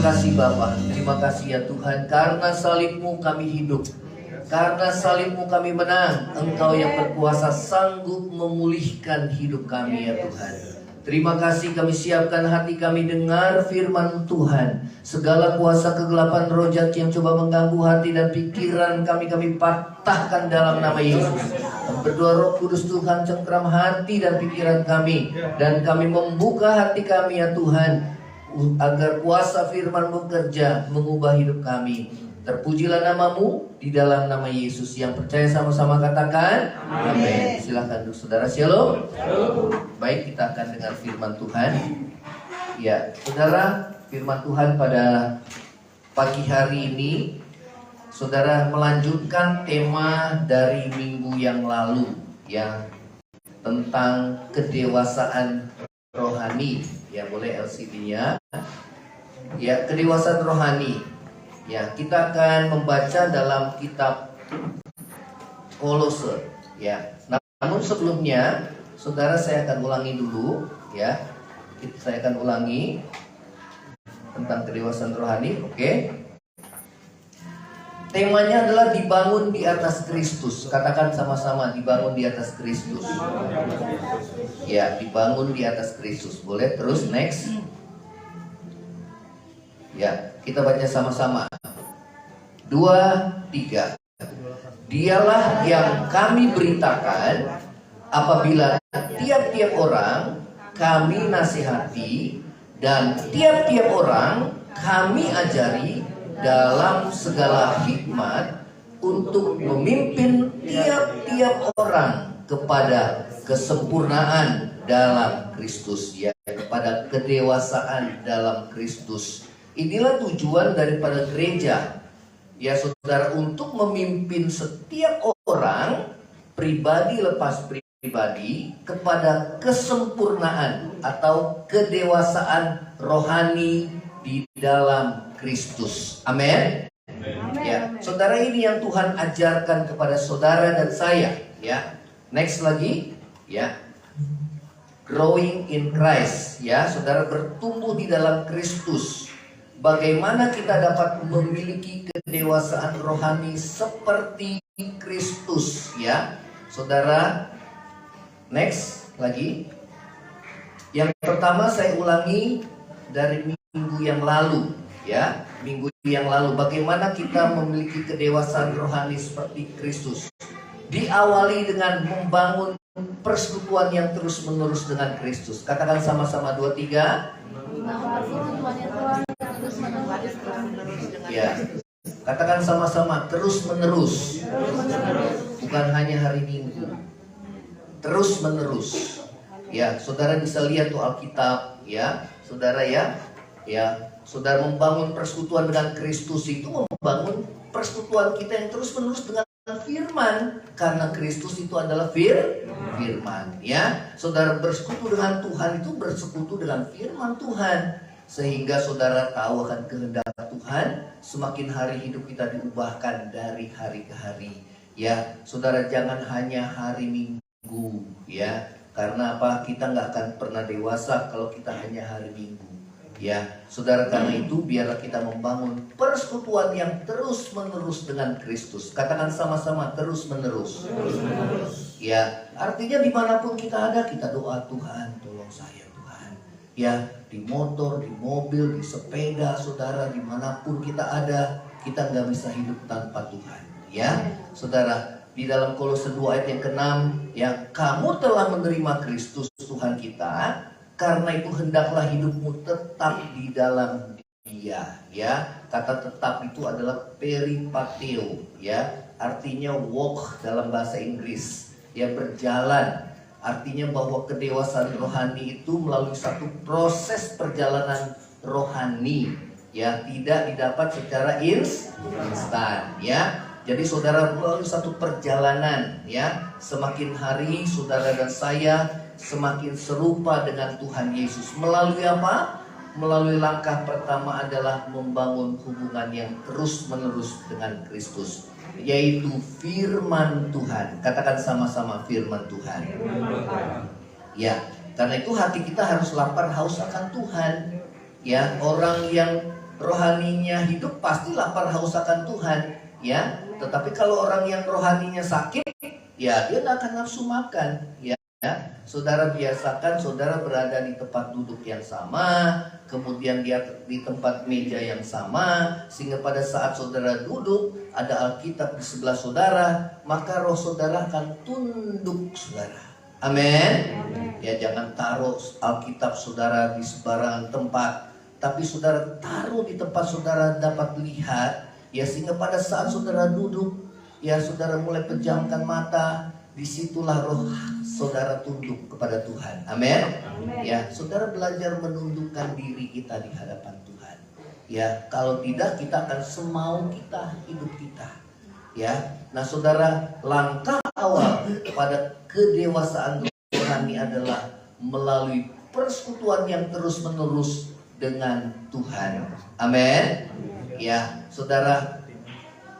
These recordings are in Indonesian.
kasih Bapa, terima kasih ya Tuhan, karena salib-Mu kami hidup, karena salib-Mu kami menang. Engkau yang berkuasa sanggup memulihkan hidup kami ya Tuhan. Terima kasih, kami siapkan hati kami dengar firman Tuhan. Segala kuasa kegelapan roh jahat yang coba mengganggu hati dan pikiran kami patahkan dalam nama Yesus. Kami berdoa Roh Kudus Tuhan cengkram hati dan pikiran kami, dan kami membuka hati kami ya Tuhan, agar kuasa firman bekerja mengubah hidup kami. Terpujilah namamu di dalam nama Yesus. Yang percaya sama-sama katakan amin. Silahkan duduk saudara. Shalom. Baik, kita akan dengar firman Tuhan. Ya saudara, firman Tuhan pada pagi hari ini, saudara, melanjutkan tema dari minggu yang lalu, yang tentang kedewasaan rohani. Ya, boleh LCD-nya. Ya, kedewasaan rohani. Ya, kita akan membaca dalam kitab Kolose. Ya, namun sebelumnya, saudara, saya akan ulangi dulu. Ya, saya akan ulangi tentang kedewasaan rohani. Oke. Temanya adalah dibangun di atas Kristus. Katakan sama-sama, dibangun di atas Kristus. Ya, dibangun di atas Kristus. Boleh terus next. Ya, kita baca sama-sama. 2, 3. Dialah yang kami beritakan apabila tiap-tiap orang kami nasihati dan tiap-tiap orang kami ajari dalam segala hikmat untuk memimpin tiap-tiap orang kepada kesempurnaan dalam Kristus, ya, kepada kedewasaan dalam Kristus. Inilah tujuan daripada gereja, ya saudara, untuk memimpin setiap orang pribadi lepas pribadi kepada kesempurnaan atau kedewasaan rohani di dalam Kristus. Amin. Ya, saudara, ini yang Tuhan ajarkan kepada saudara dan saya. Ya, next lagi. Ya, growing in Christ. Ya, saudara, bertumbuh di dalam Kristus. Bagaimana kita dapat memiliki kedewasaan rohani seperti Kristus, ya, saudara. Next lagi. Yang pertama saya ulangi dari minggu yang lalu, ya, minggu yang lalu. Bagaimana kita memiliki kedewasaan rohani seperti Kristus? Diawali dengan membangun persekutuan yang terus-menerus dengan Kristus. Katakan sama-sama 2, 3. Ya, katakan sama-sama terus-menerus. Bukan hanya hari Minggu. Terus-menerus. Ya, saudara bisa lihat tuh Alkitab, ya, saudara, ya. Ya, saudara, membangun persekutuan dengan Kristus itu membangun persekutuan kita yang terus-menerus dengan firman, karena Kristus itu adalah firman, ya. Saudara, bersekutu dengan Tuhan itu bersekutu dengan firman Tuhan, sehingga saudara tahu akan kehendak Tuhan. Semakin hari hidup kita diubahkan dari hari ke hari, ya. Saudara, jangan hanya hari Minggu, ya, karena apa? Kita nggak akan pernah dewasa kalau kita hanya hari Minggu. Ya, saudara, karena itu biarlah kita membangun persekutuan yang terus-menerus dengan Kristus. Katakan sama-sama terus-menerus. Ya, artinya dimanapun kita ada, kita doa, Tuhan tolong saya Tuhan. Ya, di motor, di mobil, di sepeda, saudara, dimanapun kita ada, kita nggak bisa hidup tanpa Tuhan. Ya, saudara, di dalam Kolose 2 ayat yang ke-6, ya, kamu telah menerima Kristus Tuhan kita, karena itu hendaklah hidupmu tetap di dalam Dia, ya. Kata tetap itu adalah peripateo, ya. Artinya walk dalam bahasa Inggris, ya, berjalan. Artinya bahwa kedewasaan rohani itu melalui satu proses perjalanan rohani, ya, tidak didapat secara instan, ya. Jadi saudara, melalui satu perjalanan, ya, semakin hari saudara dan saya semakin serupa dengan Tuhan Yesus. Melalui apa? Melalui langkah pertama adalah membangun hubungan yang terus-menerus dengan Kristus, yaitu firman Tuhan. Katakan sama-sama firman Tuhan. Ya, karena itu hati kita harus lapar haus akan Tuhan. Ya, orang yang rohaninya hidup pasti lapar haus akan Tuhan, ya. Tetapi kalau orang yang rohaninya sakit, ya dia nggak akan nafsu makan, ya. Saudara biasakan saudara berada di tempat duduk yang sama, kemudian dia di tempat meja yang sama, sehingga pada saat saudara duduk ada Alkitab di sebelah saudara, maka roh saudara akan tunduk, saudara. Amin. Ya, jangan taruh Alkitab saudara di sembarangan tempat, tapi saudara taruh di tempat saudara dapat lihat, ya, sehingga pada saat saudara duduk, ya, saudara mulai pejamkan mata, disitulah roh saudara tunduk kepada Tuhan. Amin. Ya, saudara belajar menundukkan diri kita di hadapan Tuhan. Ya, kalau tidak kita akan semau kita hidup kita. Ya, nah saudara, langkah awal pada kedewasaan rohani adalah melalui persekutuan yang terus menerus dengan Tuhan. Amin. Ya, saudara.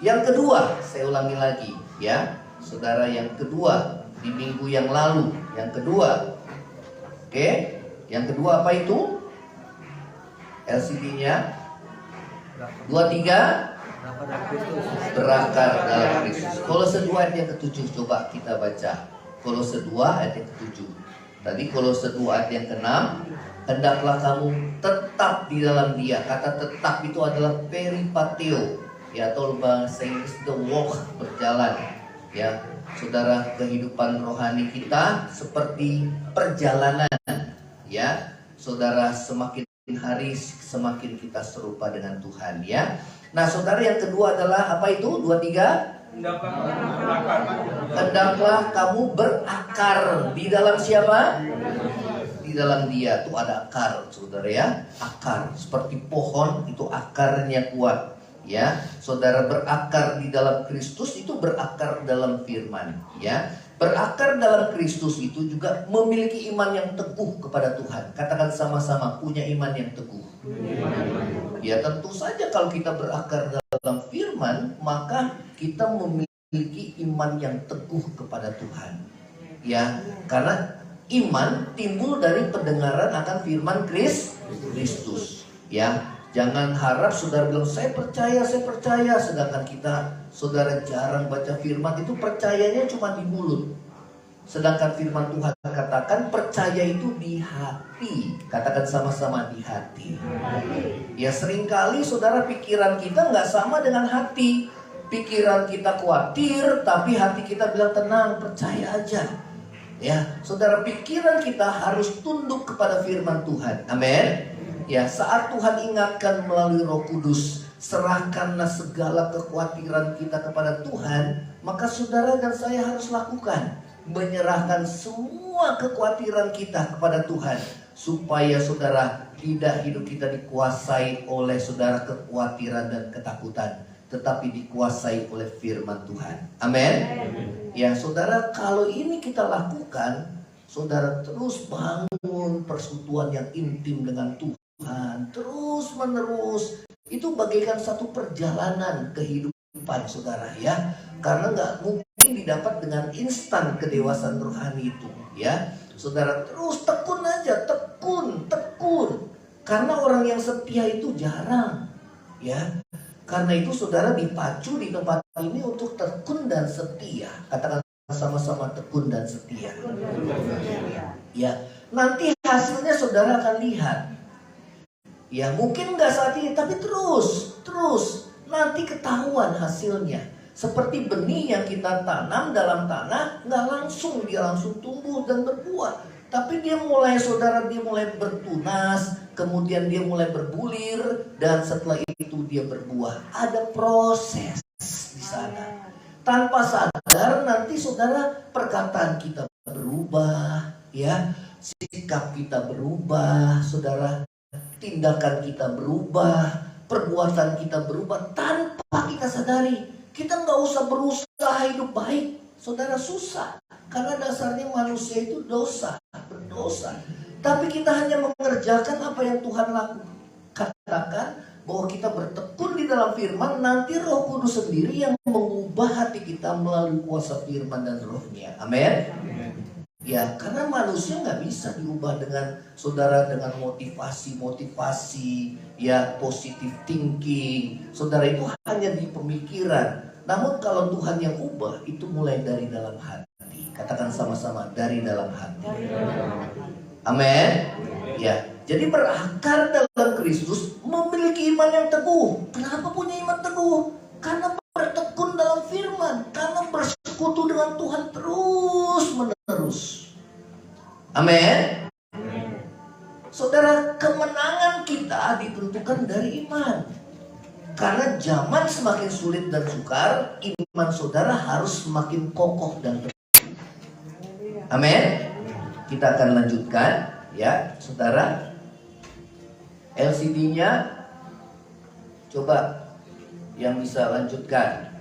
Yang kedua, saya ulangi lagi, ya, saudara, yang kedua di minggu yang lalu, yang kedua, oke, yang kedua apa itu? LCD-nya 23, berakar dalam Kristus. Kolose 2 ayat yang ke-7, coba kita baca. Kolose 2 ayat yang ke-7. Tadi Kolose 2 ayat yang ke-6, hendaklah kamu tetap di dalam Dia. Kata tetap itu adalah peripateo, ya, atau bahasa Inggris the walk, berjalan. Ya, saudara, kehidupan rohani kita seperti perjalanan. Ya, saudara, semakin hari semakin kita serupa dengan Tuhan, ya. Nah, saudara, yang kedua adalah apa itu? 23. Hendaklah kamu berakar di dalam siapa? Di dalam Dia. Tuh ada akar, saudara, ya. Akar seperti pohon, itu akarnya kuat. Ya, saudara, berakar di dalam Kristus itu berakar dalam firman, ya. Berakar dalam Kristus itu juga memiliki iman yang teguh kepada Tuhan. Katakan sama-sama, punya iman yang teguh. Ya, tentu saja kalau kita berakar dalam firman, maka kita memiliki iman yang teguh kepada Tuhan. Ya, karena iman timbul dari pendengaran akan firman Kristus. Ya. Jangan harap saudara bilang saya percaya, sedangkan kita, saudara, jarang baca firman. Itu percayanya cuma di mulut. Sedangkan firman Tuhan katakan percaya itu di hati. Katakan sama-sama, di hati. Ya, seringkali saudara pikiran kita nggak sama dengan hati. Pikiran kita khawatir, tapi hati kita bilang tenang, percaya aja. Ya, saudara, pikiran kita harus tunduk kepada firman Tuhan. Amin. Ya, saat Tuhan ingatkan melalui Roh Kudus, serahkanlah segala kekhawatiran kita kepada Tuhan, maka saudara dan saya harus lakukan, menyerahkan semua kekhawatiran kita kepada Tuhan, supaya saudara, tidak hidup kita dikuasai oleh saudara kekhawatiran dan ketakutan, tetapi dikuasai oleh firman Tuhan. Amin. Ya, saudara, kalau ini kita lakukan, saudara terus bangun persekutuan yang intim dengan Tuhan. Terus menerus, itu bagaikan satu perjalanan kehidupan, saudara, ya. Karena nggak mungkin didapat dengan instan kedewasaan rohani itu, ya. Saudara terus tekun aja, tekun. Karena orang yang setia itu jarang, ya. Karena itu saudara dipacu di tempat ini untuk tekun dan setia. Katakan sama-sama, tekun dan setia. Ya, nanti hasilnya saudara akan lihat. Ya, mungkin nggak saat ini, tapi terus nanti ketahuan hasilnya. Seperti benih yang kita tanam dalam tanah, nggak langsung dia langsung tumbuh dan berbuah, tapi dia mulai bertunas, kemudian dia mulai berbulir, dan setelah itu dia berbuah. Ada proses di sana. Tanpa sadar nanti saudara, perkataan kita berubah, ya, sikap kita berubah, saudara. Tindakan kita berubah, perbuatan kita berubah tanpa kita sadari. Kita nggak usah berusaha hidup baik, saudara, susah. Karena dasarnya manusia itu berdosa. Tapi kita hanya mengerjakan apa yang Tuhan lakukan. Katakan bahwa kita bertekun di dalam firman, nanti Roh Kudus sendiri yang mengubah hati kita melalui kuasa firman dan rohnya. Amin. Ya, karena manusia nggak bisa diubah dengan saudara dengan motivasi, ya positive thinking. Saudara itu hanya di pemikiran. Namun kalau Tuhan yang ubah itu mulai dari dalam hati. Katakan sama-sama, dari dalam hati. Amin. Ya, jadi berakar dalam Kristus, memiliki iman yang teguh. Kenapa punya iman teguh? Karena bertekun dalam firman, karena bersekutu dengan Tuhan terus menerus. Amin. Saudara, kemenangan kita ditentukan dari iman. Karena zaman semakin sulit dan sukar, iman saudara harus semakin kokoh dan teguh. Amin. Kita akan lanjutkan, ya, saudara. LCD-nya coba yang bisa lanjutkan.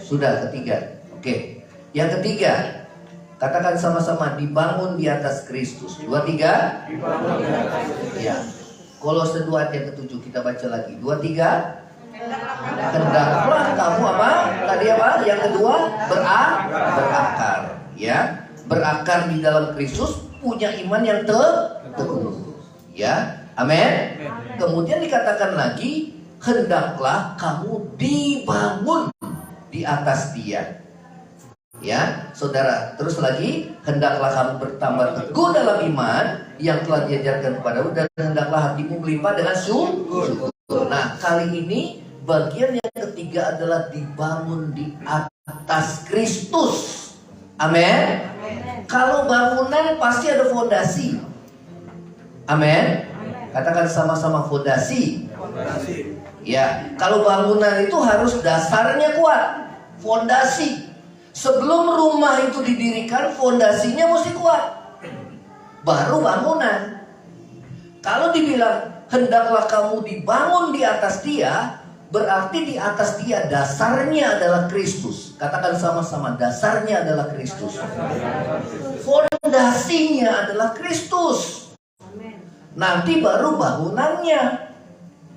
Sudah ketiga. Oke. Yang ketiga, katakan sama-sama, dibangun di atas Kristus. 2, 3. Dibangun di atas Kristus. Ya. Kolose 2 ayat yang ke-7 kita baca lagi. 2, 3. Hendaklah kamu apa? Tadi apa? Yang kedua, berakar. Ya. Berakar di dalam Kristus, punya iman yang teguh. Ya. Amin. Kemudian dikatakan lagi, hendaklah kamu dibangun di atas Dia. Ya, saudara, terus lagi, hendaklah kamu bertambah teguh dalam iman yang telah diajarkan kepadamu, dan hendaklah hatimu melimpah dengan syukur. Nah, kali ini bagian yang ketiga adalah dibangun di atas Kristus. Amin. Kalau bangunan pasti ada fondasi. Amin. Katakan sama-sama, fondasi. Ya, kalau bangunan itu harus dasarnya kuat, fondasi. Sebelum rumah itu didirikan, fondasinya mesti kuat, baru bangunan. Kalau dibilang hendaklah kamu dibangun di atas Dia, berarti di atas Dia dasarnya adalah Kristus. Katakan sama-sama, dasarnya adalah Kristus. Fondasinya adalah Kristus. Nanti baru bangunannya.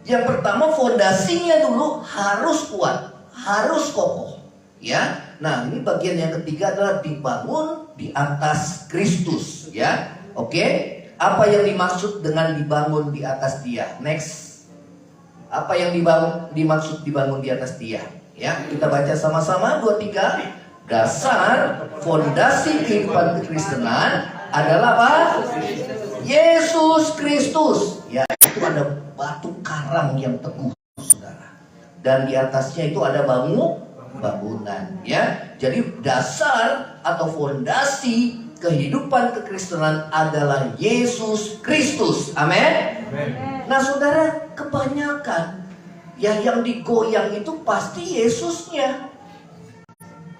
Yang pertama, fondasinya dulu harus kuat, harus kokoh. Ya, nah ini bagian yang ketiga adalah dibangun di atas Kristus. Ya, oke. Apa yang dimaksud dengan dibangun di atas Dia? Next. Apa yang dimaksud dibangun di atas Dia? Ya, kita baca sama-sama 2, 3. Dasar fondasi kehidupan kekristenan adalah apa? Yesus Kristus. Ya, itu ada batu karang yang teguh, saudara. Dan di atasnya itu ada bangunan. Ya, jadi dasar atau fondasi kehidupan kekristenan adalah Yesus Kristus. Amin. Nah, saudara, kebanyakan ya yang digoyang itu pasti Yesusnya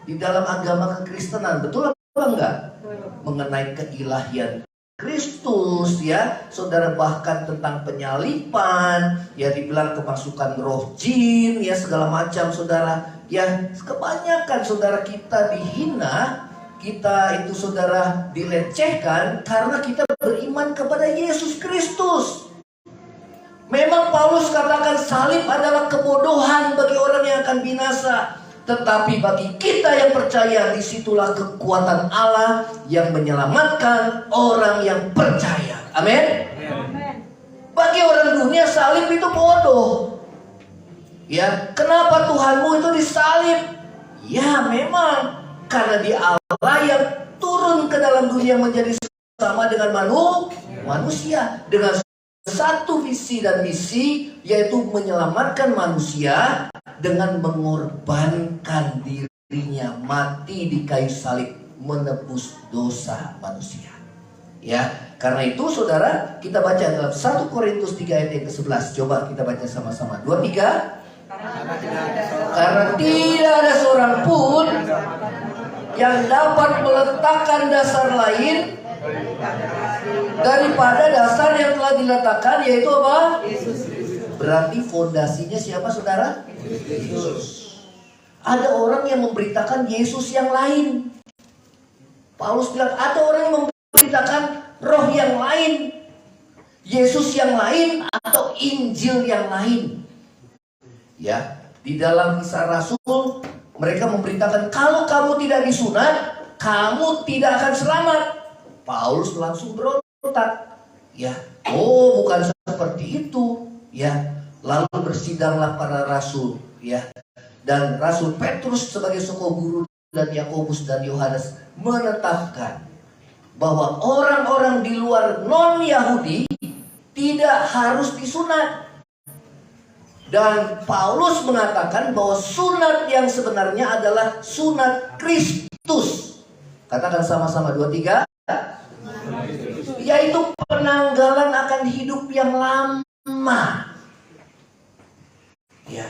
di dalam agama kekristenan. Betul apa enggak? Mengenai keilahian Kristus, ya, saudara, bahkan tentang penyalipan, ya, dibilang kemasukan roh jin, ya, segala macam, saudara, ya, kebanyakan saudara kita dihina, kita itu saudara dilecehkan karena kita beriman kepada Yesus Kristus. Memang Paulus katakan salib adalah kebodohan bagi orang yang akan binasa. Tetapi bagi kita yang percaya, disitulah kekuatan Allah yang menyelamatkan orang yang percaya. Amin. Bagi orang dunia salib itu bodoh. Ya, kenapa Tuhanmu itu disalib? Ya, memang karena Dia Allah yang turun ke dalam dunia menjadi sama dengan manusia dengan satu visi dan misi, yaitu menyelamatkan manusia dengan mengorbankan dirinya mati di kayu salib menebus dosa manusia. Ya, karena itu saudara, kita baca dalam 1 Korintus 3 ayat yang ke-11. Coba kita baca sama-sama. 2, 3. Karena tidak ada seorang pun yang dapat meletakkan dasar lain daripada dasar yang telah diletakkan, yaitu apa? Berarti fondasinya siapa, saudara? Yesus. Ada orang yang memberitakan Yesus yang lain. Paulus bilang ada orang yang memberitakan roh yang lain, Yesus yang lain, atau Injil yang lain. Ya, Di dalam Kisah Rasul, mereka memberitakan kalau kamu tidak disunat, kamu tidak akan selamat. Paulus langsung berontak. Ya, oh bukan seperti itu. Ya, lalu bersidanglah para rasul. Ya, dan Rasul Petrus sebagai soko guru dan Yakobus dan Yohanes menetapkan bahwa orang-orang di luar non-Yahudi tidak harus disunat. Dan Paulus mengatakan bahwa sunat yang sebenarnya adalah sunat Kristus. Katakan sama-sama 2, 3. Yaitu penanggalan akan hidup yang lama. Ya.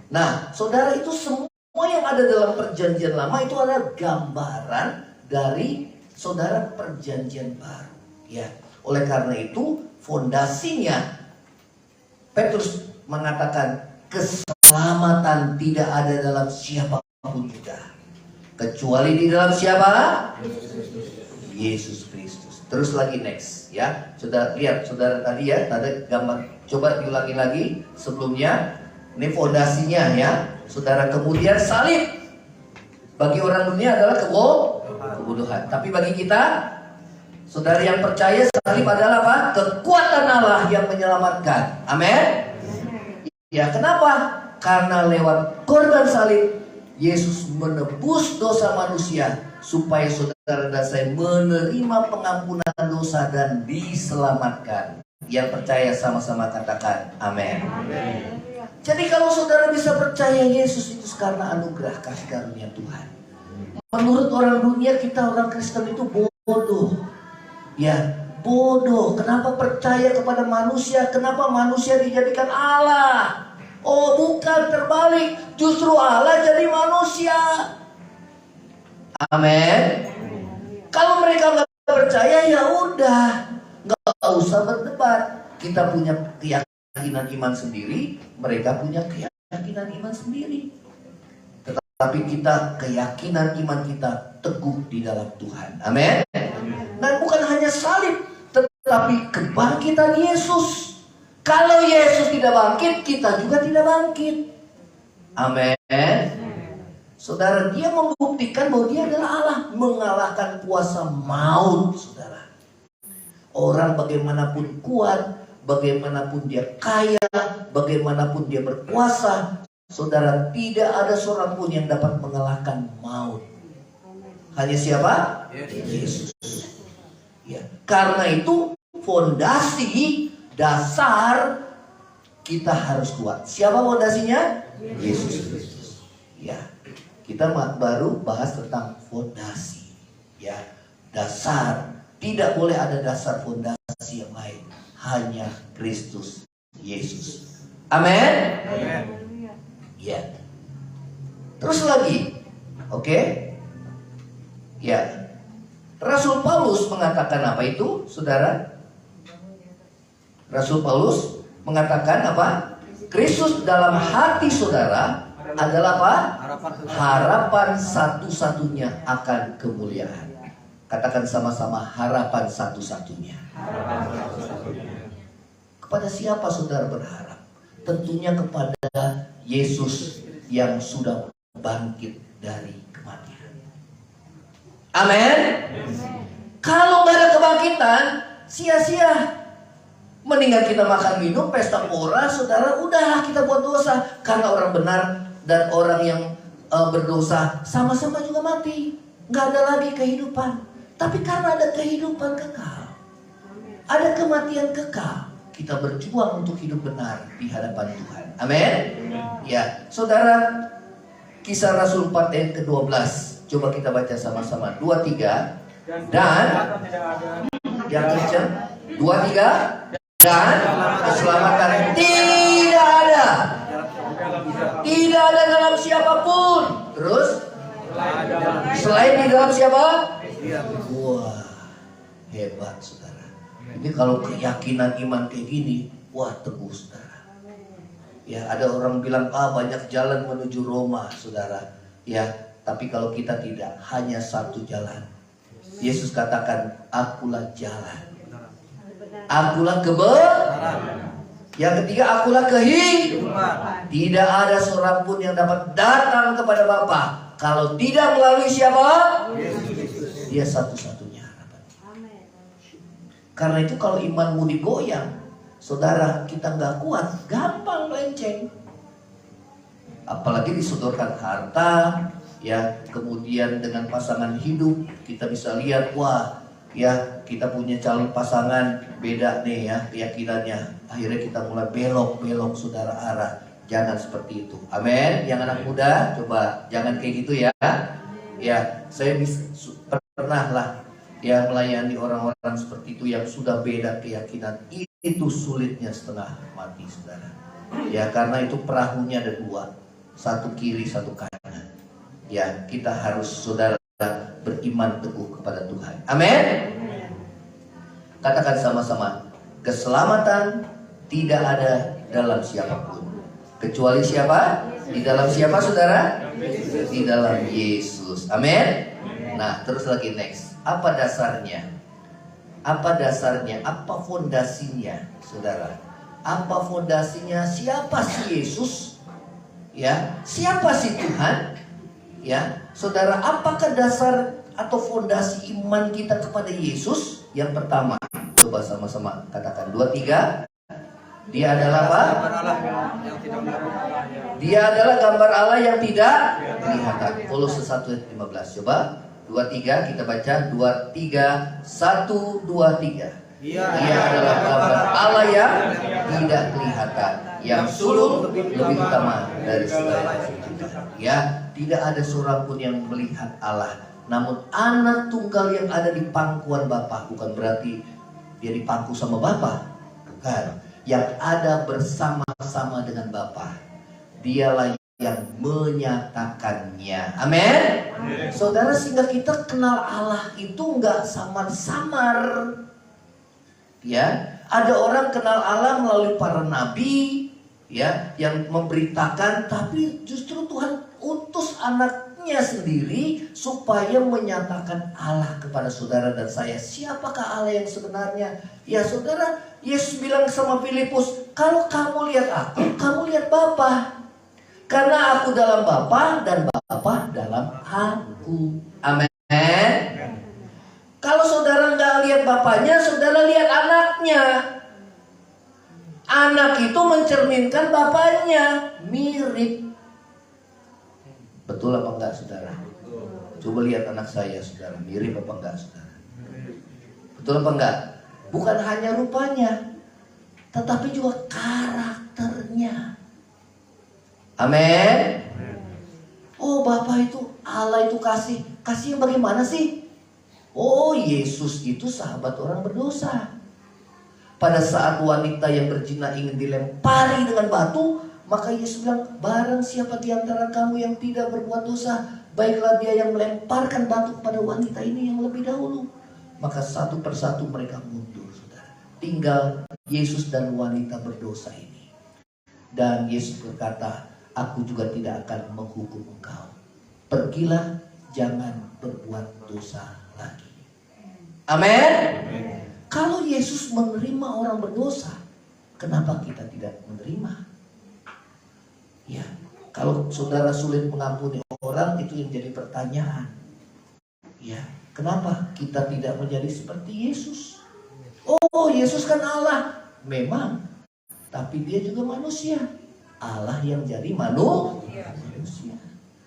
Nah, saudara, itu semua yang ada dalam perjanjian lama itu adalah gambaran dari saudara perjanjian baru. Ya. Oleh karena itu, fondasinya Petrus mengatakan keselamatan tidak ada dalam siapapun juga, kecuali di dalam siapa? Yesus Kristus. Terus lagi next, ya. Saudara lihat, saudara tadi ya, ada gambar. Coba diulangi lagi sebelumnya. Ini fondasinya ya, saudara. Kemudian salib bagi orang dunia adalah kebodohan. Tapi bagi kita, saudara yang percaya, salib adalah apa? Kekuatan Allah yang menyelamatkan. Amin. Ya, kenapa? Karena lewat korban salib Yesus menebus dosa manusia supaya saudara dan saya menerima pengampunan dosa dan diselamatkan. Yang percaya sama-sama katakan amin. Jadi kalau saudara bisa percaya Yesus itu karena anugerah kasih karunia Tuhan. Menurut orang dunia, kita orang Kristen itu bodoh. Ya, bodoh. Kenapa percaya kepada manusia? Kenapa manusia dijadikan Allah? Oh, bukan, terbalik. Justru Allah jadi manusia. Amin. Kalau mereka nggak percaya, ya udah, nggak usah berdebat. Kita punya keyakinan iman sendiri, mereka punya keyakinan iman sendiri. Tetapi kita, keyakinan iman kita teguh di dalam Tuhan. Amin. Dan bukan hanya salib, tetapi kebangkitan Yesus. Kalau Yesus tidak bangkit, kita juga tidak bangkit. Amin. Saudara, dia membuktikan bahwa dia adalah Allah, mengalahkan kuasa maut, saudara. Orang bagaimanapun kuat, bagaimanapun dia kaya, bagaimanapun dia berkuasa, saudara, tidak ada seorang pun yang dapat mengalahkan maut. Hanya siapa? Yesus. Ya, karena itu fondasi dasar kita harus kuat. Siapa fondasinya? Yesus Kristus. Ya, kita baru bahas tentang fondasi. Ya, dasar. Tidak boleh ada dasar fondasi yang lain. Hanya Kristus Yesus. Amin. Ya. Terus lagi, oke? Ya. Rasul Paulus mengatakan apa itu, saudara? Rasul Paulus mengatakan apa? Kristus dalam hati saudara adalah apa? Harapan satu-satunya akan kemuliaan. Katakan sama-sama, harapan satu-satunya. Kepada siapa saudara berharap? Tentunya kepada Yesus yang sudah bangkit dari kematian. Amin. Kalau nggak ada kebangkitan, sia-sia. Mendingan kita makan minum, pesta pora, saudara, udahlah kita buat dosa. Karena orang benar dan orang yang berdosa sama-sama juga mati. Nggak ada lagi kehidupan. Tapi karena ada kehidupan kekal, ada kematian kekal, kita berjuang untuk hidup benar di hadapan Tuhan. Amin. Ya, saudara, Kisah Rasul 4 ayat ke-12. Coba kita baca sama-sama. 2, 3. Dan yang kencang. 2, 3. Dan keselamatan tidak ada. Tidak ada dalam siapapun. Terus selain di dalam siapa? Wah, hebat saudara. Ini kalau keyakinan iman kayak gini, wah teguh saudara. Ya, ada orang bilang banyak jalan menuju Roma saudara. Ya, tapi kalau kita tidak, hanya satu jalan. Yesus katakan, akulah jalan, akulah kebenaran. Yang ketiga, akulah kehidupan. Tidak ada seorang pun yang dapat datang kepada Bapa kalau tidak melalui siapa? Yesus. Dia satu-satunya harapan. Karena itu kalau imanmu digoyang, saudara, kita nggak kuat, gampang melenceng. Apalagi disodorkan harta, ya, kemudian dengan pasangan hidup, kita bisa lihat, wah, ya, kita punya calon pasangan beda nih ya keyakinannya. Akhirnya kita mulai belok-belok saudara arah. Jangan seperti itu. Amin. Yang anak muda, coba jangan kayak gitu ya. Ya, saya pernah lah ya melayani orang-orang seperti itu yang sudah beda keyakinan. Itu sulitnya setengah mati, saudara. Ya, karena itu perahunya ada dua, satu kiri, satu kanan. Ya, kita harus saudara beriman teguh kepada Tuhan. Amin. Katakan sama-sama, keselamatan tidak ada dalam siapapun kecuali siapa? Di dalam siapa, saudara? Di dalam Yesus. Amin. Nah, terus lagi next. Apa dasarnya? Apa dasarnya? Apa fondasinya, saudara? Apa fondasinya? Siapa si Yesus? Ya, siapa si Tuhan? Ya, saudara, apakah dasar atau fondasi iman kita kepada Yesus? Yang pertama, coba sama-sama katakan 2, 3. Dia adalah apa? Dia adalah gambar Allah yang tidak kelihatan. Kolose 1 ayat 15. Coba 2, 3 kita baca. 2, 3, 1, 2, 3. Dia adalah gambar Allah yang tidak kelihatan, yang sulung lebih utama dari segala penciptaan. Ya, tidak ada seorang pun yang melihat Allah. Namun anak tunggal yang ada di pangkuan Bapa, bukan berarti dia dipangku sama Bapa, bukan. Yang ada bersama-sama dengan Bapa, dialah yang menyatakannya. Amin. Saudara, sehingga kita kenal Allah itu nggak samar-samar. Ya, ada orang kenal Allah melalui para nabi, ya, yang memberitakan, tapi justru Tuhan utus anaknya sendiri supaya menyatakan Allah kepada saudara dan saya. Siapakah Allah yang sebenarnya? Ya, saudara, Yesus bilang sama Filipus, kalau kamu lihat aku, kamu lihat Bapa. Karena aku dalam Bapa dan Bapa dalam aku. Amin. Kalau saudara nggak lihat Bapaknya, saudara lihat anaknya. Anak itu mencerminkan Bapaknya, mirip. Betul apa enggak, saudara? Coba lihat anak saya, saudara, mirip apa enggak, saudara? Betul apa enggak? Bukan hanya rupanya, tetapi juga karakternya. Amin. Oh, Bapa itu, Allah itu kasih. Kasih yang bagaimana sih? Oh, Yesus itu sahabat orang berdosa. Pada saat wanita yang berzina ingin dilempari dengan batu, maka Yesus bilang, barang siapa di antara kamu yang tidak berbuat dosa, baiklah dia yang melemparkan batu kepada wanita ini yang lebih dahulu. Maka satu persatu mereka mundur, saudara. Tinggal Yesus dan wanita berdosa ini. Dan Yesus berkata, aku juga tidak akan menghukum engkau. Pergilah, jangan berbuat dosa lagi. Amin. Kalau Yesus menerima orang berdosa, kenapa kita tidak menerima? Ya, kalau saudara sulit mengampuni orang, itu yang jadi pertanyaan. Ya, kenapa kita tidak menjadi seperti Yesus? Oh, Yesus kan Allah. Memang, tapi dia juga manusia. Allah yang jadi manusia.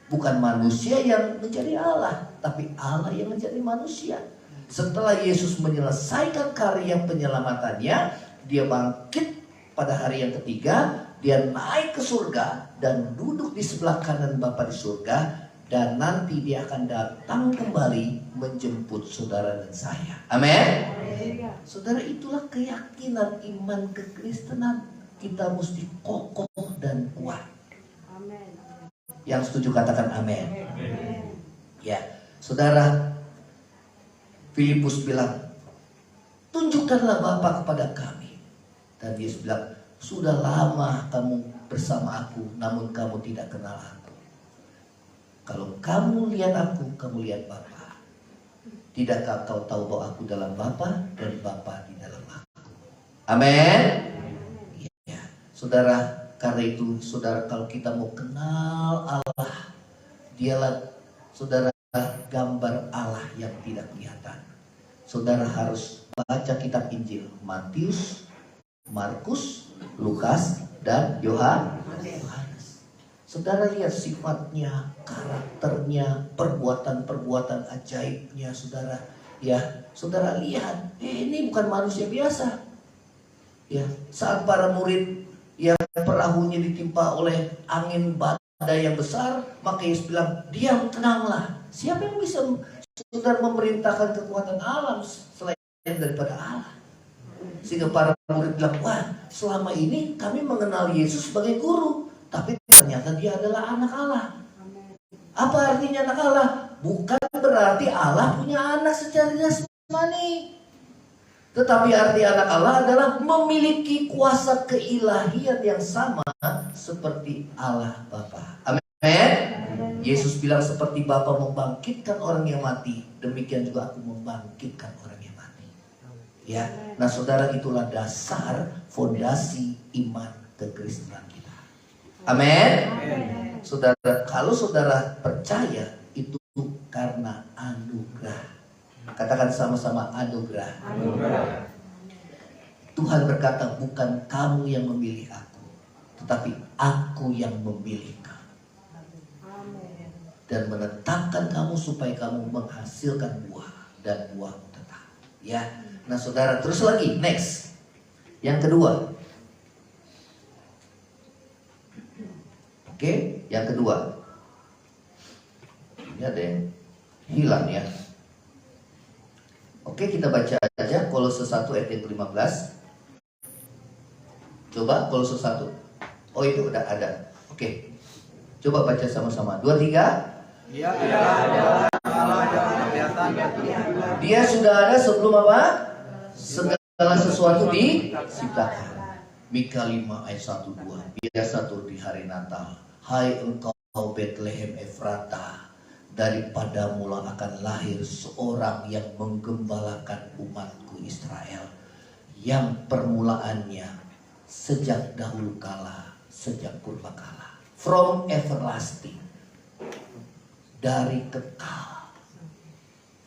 Bukan manusia yang menjadi Allah, tapi Allah yang menjadi manusia. Setelah Yesus menyelesaikan karya penyelamatannya, dia bangkit pada hari yang ketiga. Dia naik ke surga dan duduk di sebelah kanan Bapa di surga. Dan nanti dia akan datang kembali menjemput saudara dan saya. Amin. Saudara, itulah keyakinan iman kekristenan. Kita mesti kokoh dan kuat. Amin. Yang setuju katakan amin. Ya, saudara, Filipus bilang, tunjukkanlah Bapa kepada kami. Dan Yesus bilang, sudah lama kamu bersama aku, namun kamu tidak kenal aku. Kalau kamu lihat aku, kamu lihat Bapa. Tidakkah kau tahu bahwa aku dalam Bapa dan Bapa di dalam aku? Amin. Ya. Saudara, karena itu saudara, kalau kita mau kenal Allah, dialah saudara gambar Allah yang tidak kelihatan. Saudara harus baca kitab Injil Matius, Markus, Lukas, dan Yohanes. Saudara lihat sifatnya, karakternya, perbuatan-perbuatan ajaibnya, saudara. Ya, saudara lihat, ini bukan manusia biasa. Ya, saat para murid yang perahunya ditimpa oleh angin badai yang besar, maka Yesus bilang, diam, tenanglah. Siapa yang bisa saudara memerintahkan kekuatan alam selain daripada Allah? Sehingga para murid bilang, wah, selama ini kami mengenal Yesus sebagai guru, tapi ternyata dia adalah anak Allah. Apa artinya anak Allah? Bukan berarti Allah punya anak secara jasmani, tetapi arti anak Allah adalah memiliki kuasa keilahian yang sama seperti Allah Bapa. Amin. Yesus bilang, seperti Bapa membangkitkan orang yang mati, demikian juga aku membangkitkan orang yang mati. Ya, nah saudara, itulah dasar fondasi iman kekristenan kita. Amin. Saudara, kalau saudara percaya, itu karena anugerah. Katakan sama-sama, anugerah. Anugerah. Tuhan berkata, bukan kamu yang memilih aku, tetapi aku yang memilih kamu. Amen. Dan menetapkan kamu supaya kamu menghasilkan buah, dan buah tetap. Ya, nah saudara, terus lagi, next. Yang kedua. Oke, yang kedua. Ini ada yang hilang ya. Oke, kita baca aja Kolose 1 ayat yang ke-15. Coba Kolose 1. Oh, itu udah ada. Oke. Coba baca sama-sama. 2, 3. Dia sudah ada sebelum apa? Segala sesuatu diciptakan. Mika 5 ayat 1, 2. Biasa tuh di hari Natal. Hai engkau Bethlehem Efrata, daripada mula akan lahir seorang yang menggembalakan umatku Israel, yang permulaannya sejak dahulu kala, sejak purbakala, from everlasting, dari kekal.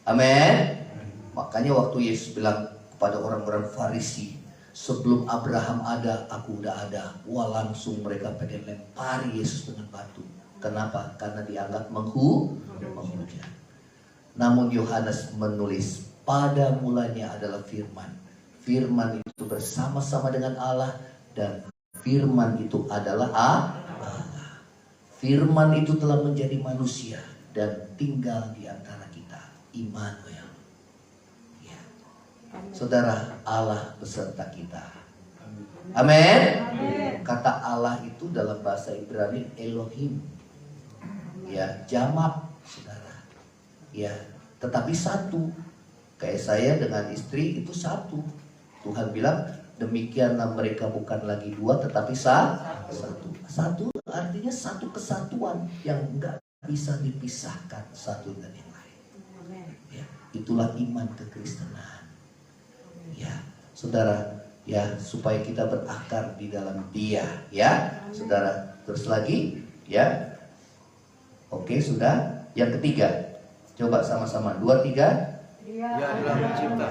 Amin. Makanya waktu Yesus bilang kepada orang-orang Farisi, sebelum Abraham ada, aku udah ada. Wah, langsung mereka pengen lempari Yesus dengan batu. Kenapa? Karena dianggap menghujat. Namun Yohanes menulis, pada mulanya adalah firman. Firman itu bersama-sama dengan Allah, dan firman itu adalah Allah. Firman itu telah menjadi manusia dan tinggal di antara kita. Immanuel. Ya. Saudara, Allah beserta kita. Amin. Kata Allah itu dalam bahasa Ibrani Elohim. Ya, jamak, saudara. Ya, tetapi satu. Kayak saya dengan istri itu satu. Tuhan bilang, demikianlah mereka bukan lagi dua, tetapi satu. Satu artinya satu kesatuan yang enggak bisa dipisahkan satu dengan yang lain. Ya, itulah iman kekristenan. Ya, saudara, ya, supaya kita berakar di dalam Dia, ya, saudara. Terus lagi, ya. Oke, sudah. Yang ketiga, coba sama-sama. 2, 3. Dia adalah pencipta.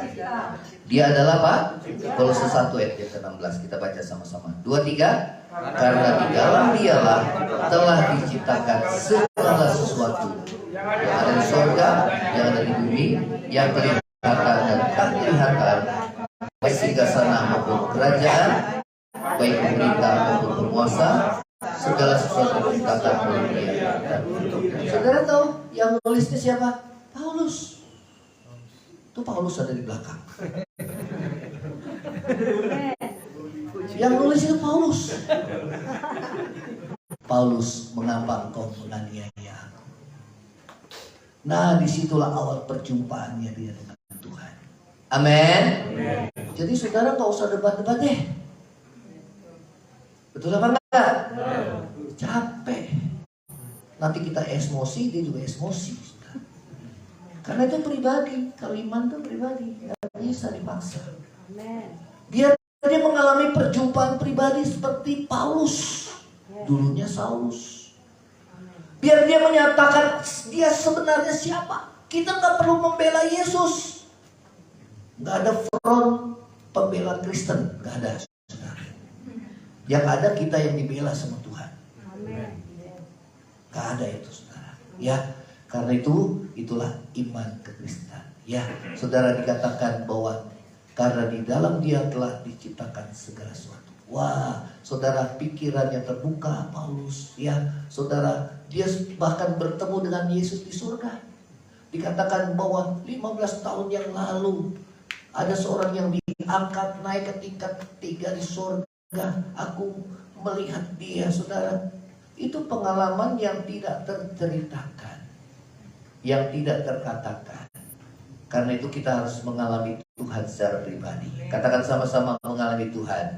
Dia adalah apa? Kolose 1 ayat yang ke-16. Kita baca sama-sama. 2, 3. Karena di dalam Dialah telah diciptakan segala sesuatu, yang ada di surga, yang ada di bumi, yang kelihatan dan tak kelihatan, baik singgasana maupun kerajaan, baik pemerintah maupun penguasa. Segala sesuatu diciptakan oleh Dia. Saudara tahu yang nulisnya siapa? Paulus. Itu Paulus ada di belakang. Yang nulis itu Paulus. Paulus, mengapa engkau menganiaya aku? Nah, disitulah awal perjumpaannya dia dengan Tuhan. Amin. Jadi saudara nggak usah debat-debat deh. Betul apa enggak? Capek. Nanti kita emosi, dia juga emosi. Karena itu pribadi. Kalau iman itu pribadi, nggak bisa dipaksa. Dia mengalami mengalami perjumpaan pribadi seperti Paulus. Dulunya Saulus. Biar dia menyatakan dia sebenarnya siapa. Kita gak perlu membela Yesus. Gak ada front pembela Kristen. Gak ada, saudara. Yang ada kita yang dibela sama Tuhan. Gak ada itu, saudara. Ya, karena itulah iman kekristenan. Ya, saudara, dikatakan bahwa karena di dalam dia telah diciptakan segala sesuatu. Wah, saudara, pikirannya terbuka Paulus. Ya, saudara, dia bahkan bertemu dengan Yesus di surga. Dikatakan bahwa 15 tahun yang lalu ada seorang yang diangkat naik ke tingkat 3 di surga. Aku melihat dia, saudara. Itu pengalaman yang tidak terceritakan, yang tidak terkatakan. Karena itu kita harus mengalami Tuhan secara pribadi. Katakan sama-sama, mengalami Tuhan.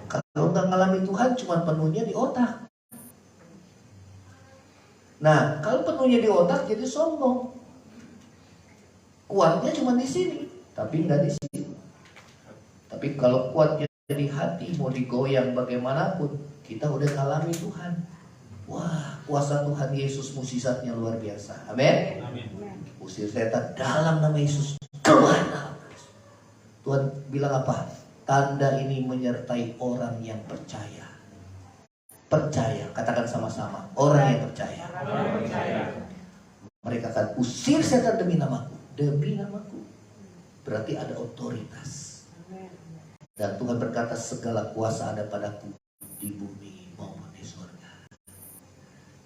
Kalau nggak mengalami Tuhan, cuma penuhnya di otak. Nah, kalau penuhnya di otak jadi sombong. Kuatnya cuma di sini, tapi nggak di sini. Tapi kalau kuatnya di hati, mau digoyang bagaimanapun, kita udah ngalami Tuhan. Wah, kuasa Tuhan Yesus mukjizatnya luar biasa. Amin. Usir setan dalam nama Yesus. Keluar. Tuhan bilang apa? Tanda ini menyertai orang yang percaya. Percaya, katakan sama-sama. Orang yang percaya. Mereka akan usir setan demi namaku. Demi namaku. Berarti ada otoritas. Dan Tuhan berkata, segala kuasa ada padaku di bumi maupun di surga.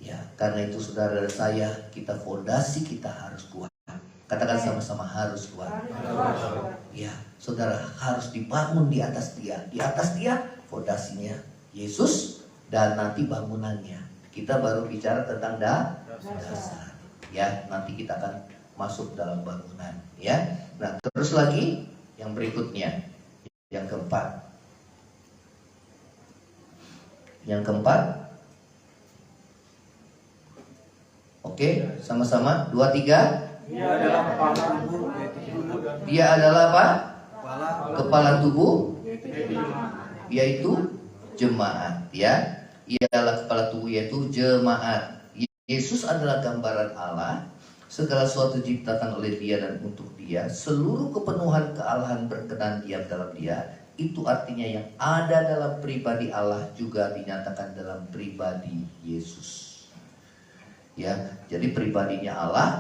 Ya, karena itu saudara dan saya, kita fondasi kita harus kuat. Katakan sama-sama, harus kuat. Ya, saudara, harus dibangun di atas dia. Di atas dia fondasinya Yesus dan nanti bangunannya. Kita baru bicara tentang dasar. Ya, nanti kita akan masuk dalam bangunan. Ya, nah terus lagi yang berikutnya, yang keempat. Yang keempat. Oke, sama-sama. 2, 3. Dia adalah kepala tubuh, Dia adalah apa? kepala Tubuh, yaitu jemaat. Ya, ia adalah kepala tubuh, yaitu jemaat. Yesus adalah gambaran Allah. Segala sesuatu diciptakan oleh Dia dan untuk Dia. Seluruh kepenuhan kealahan berkenan diam dalam Dia. Itu artinya yang ada dalam pribadi Allah juga dinyatakan dalam pribadi Yesus. Ya, jadi pribadinya Allah,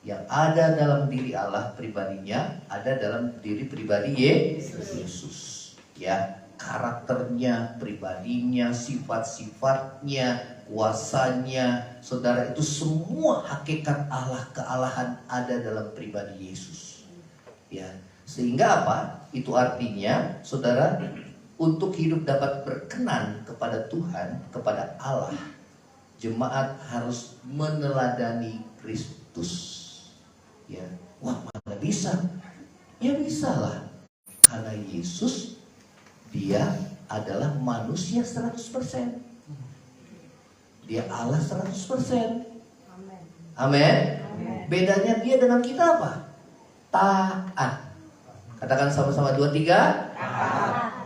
yang ada dalam diri Allah pribadinya ada dalam diri pribadi Yesus. Ya, karakternya, pribadinya, sifat-sifatnya, kuasanya, saudara, itu semua hakikat Allah, kealahan ada dalam pribadi Yesus. Ya, sehingga apa? Itu artinya, saudara, untuk hidup dapat berkenan kepada Tuhan, kepada Allah, jemaat harus meneladani Kristus. Ya, wah, mana bisa? Ya bisa lah. Karena Yesus, dia adalah manusia 100%. Dia Allah 100%. Amin. Bedanya dia dengan kita apa? Taat. Katakan sama-sama, 2, 3. Taat.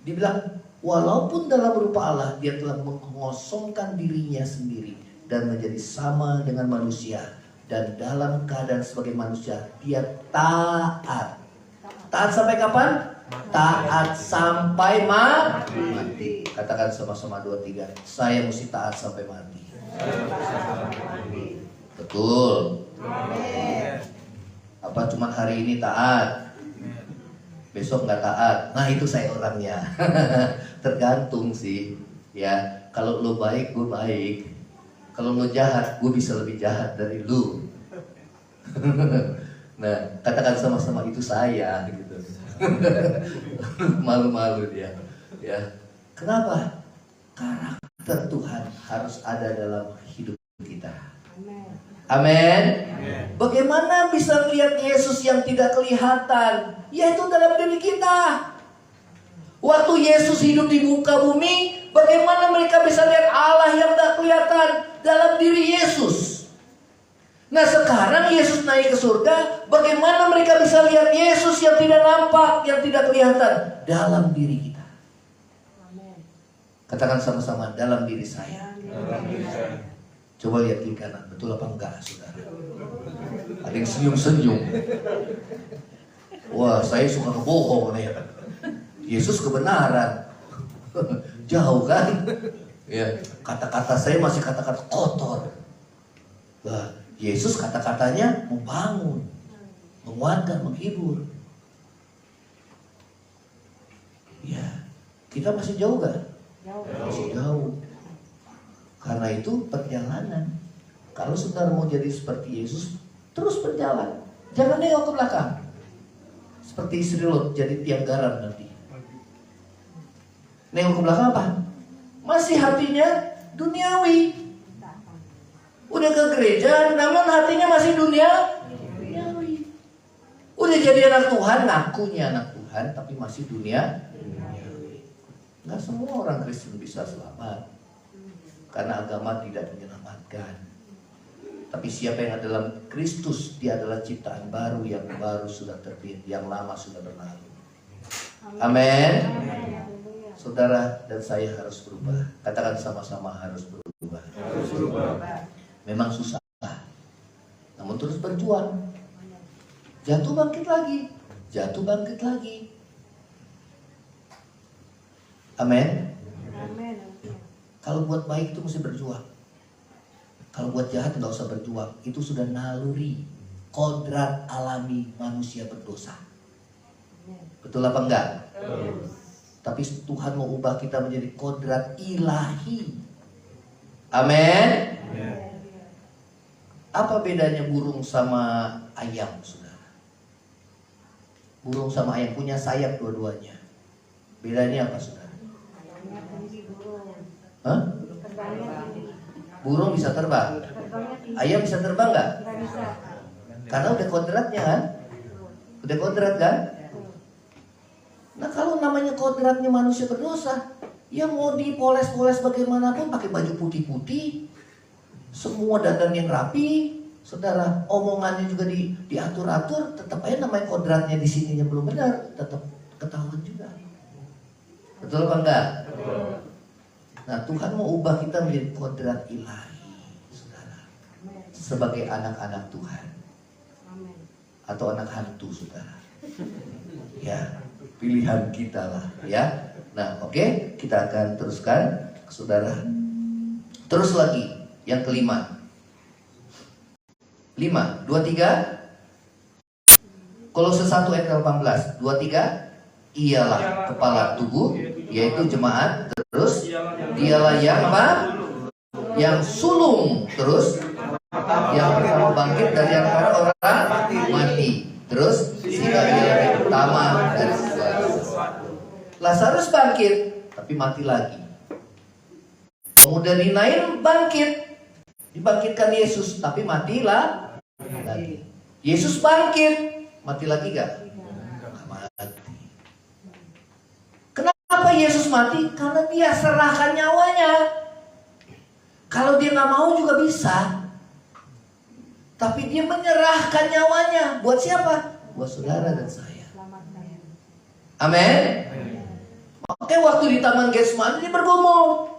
Dibilang, walaupun dalam rupa Allah, dia telah mengosongkan dirinya sendiri dan menjadi sama dengan manusia. Dan dalam keadaan sebagai manusia, dia taat. Taat sampai kapan? Taat sampai mati. Katakan sama-sama, 2, 3. Saya mesti taat sampai mati. Betul. Apa cuma hari ini taat, besok nggak taat? Nah, itu saya orangnya. Tergantung sih. Ya, kalau lo baik, gue baik. Kalau lo jahat, gue bisa lebih jahat dari lo. Nah, katakan sama-sama, itu saya gitu. Malu-malu dia. Ya, kenapa? Karakter Tuhan harus ada dalam hidup kita. Amin. Bagaimana bisa melihat Yesus yang tidak kelihatan? Yaitu dalam diri kita. Waktu Yesus hidup di muka bumi, bagaimana mereka bisa lihat Allah yang tidak kelihatan dalam diri Yesus? Nah sekarang Yesus naik ke surga, bagaimana mereka bisa lihat Yesus yang tidak nampak, yang tidak kelihatan dalam diri kita? Katakan sama-sama, dalam diri saya. Coba lihat kiri kanan, betul apa enggak saudara? Ada yang senyum-senyum. Wah, saya suka ngebohong nih. Yesus kebenaran. Jauh kan? Ya, kata-kata saya masih kata-kata kotor. Wah, Yesus kata-katanya membangun, menguatkan, menghibur. Ya, kita masih jauh gak? Masih jauh. Karena itu perjalanan. Kalau saudara mau jadi seperti Yesus, terus berjalan. Jangan nengok ke belakang. Seperti istri Lot jadi tiang garam nanti. Nengok ke belakang apa? Masih hatinya duniawi. Udah ke gereja, namun hatinya masih duniawi. Udah jadi anak Tuhan, ngakunya anak Tuhan, tapi masih duniawi. Nggak semua orang Kristen bisa selamat, karena agama tidak menyelamatkan. Tapi siapa yang ada dalam Kristus, dia adalah ciptaan baru, yang baru sudah terbit, yang lama sudah berlalu. Amin. Saudara dan saya harus berubah. Katakan sama-sama, harus berubah. Harus berubah. Memang susah, namun terus berjuang. Jatuh bangkit lagi, jatuh bangkit lagi. Amin. Kalau buat baik itu mesti berjuang. Kalau buat jahat nggak usah berjuang. Itu sudah naluri, kodrat alami manusia berdosa. Betul apa enggak? Tapi Tuhan mau ubah kita menjadi kodrat ilahi. Amin. Apa bedanya burung sama ayam, saudara? Burung sama ayam punya sayap dua-duanya. Bedanya apa, saudara? Hah? Burung bisa terbang. Ayam bisa terbang nggak? Karena udah kodratnya kan? Udah kodrat kan? Nah kalau namanya kodratnya manusia berdosa, ya mau dipoles-poles bagaimanapun, pakai baju putih-putih, semua dandan yang rapi, saudara, omongannya juga diatur-atur, tetap aja namanya kodratnya di sininya belum benar, tetap ketahuan juga. Betul apa enggak? Nah Tuhan mau ubah kita menjadi kodrat ilahi, saudara, sebagai anak-anak Tuhan, atau anak hantu, saudara. Ya, pilihan kita lah, ya. Nah, oke, kita akan teruskan, saudara. Terus lagi, yang kelima. 5, 23. Kolose 1 ayat 18. 23. Ialah kepala tubuh, yaitu jemaat. Terus, dialah yang apa? Yang sulung. Terus, yang pertama bangkit dari antara orang mati. Terus, sehingga ia yang pertama dari segala sesuatu. Lazarus bangkit, tapi mati lagi. Kemudian Nain bangkit, dibangkitkan Yesus, tapi matilah lagi. Yesus bangkit, mati lagi gak? Mati. Kenapa Yesus mati? Karena dia serahkan nyawanya. Kalau dia nggak mau juga bisa, tapi dia menyerahkan nyawanya. Buat siapa? Buat saudara dan saya. Amin. Oke, waktu di Taman Getsemani dia bergumul.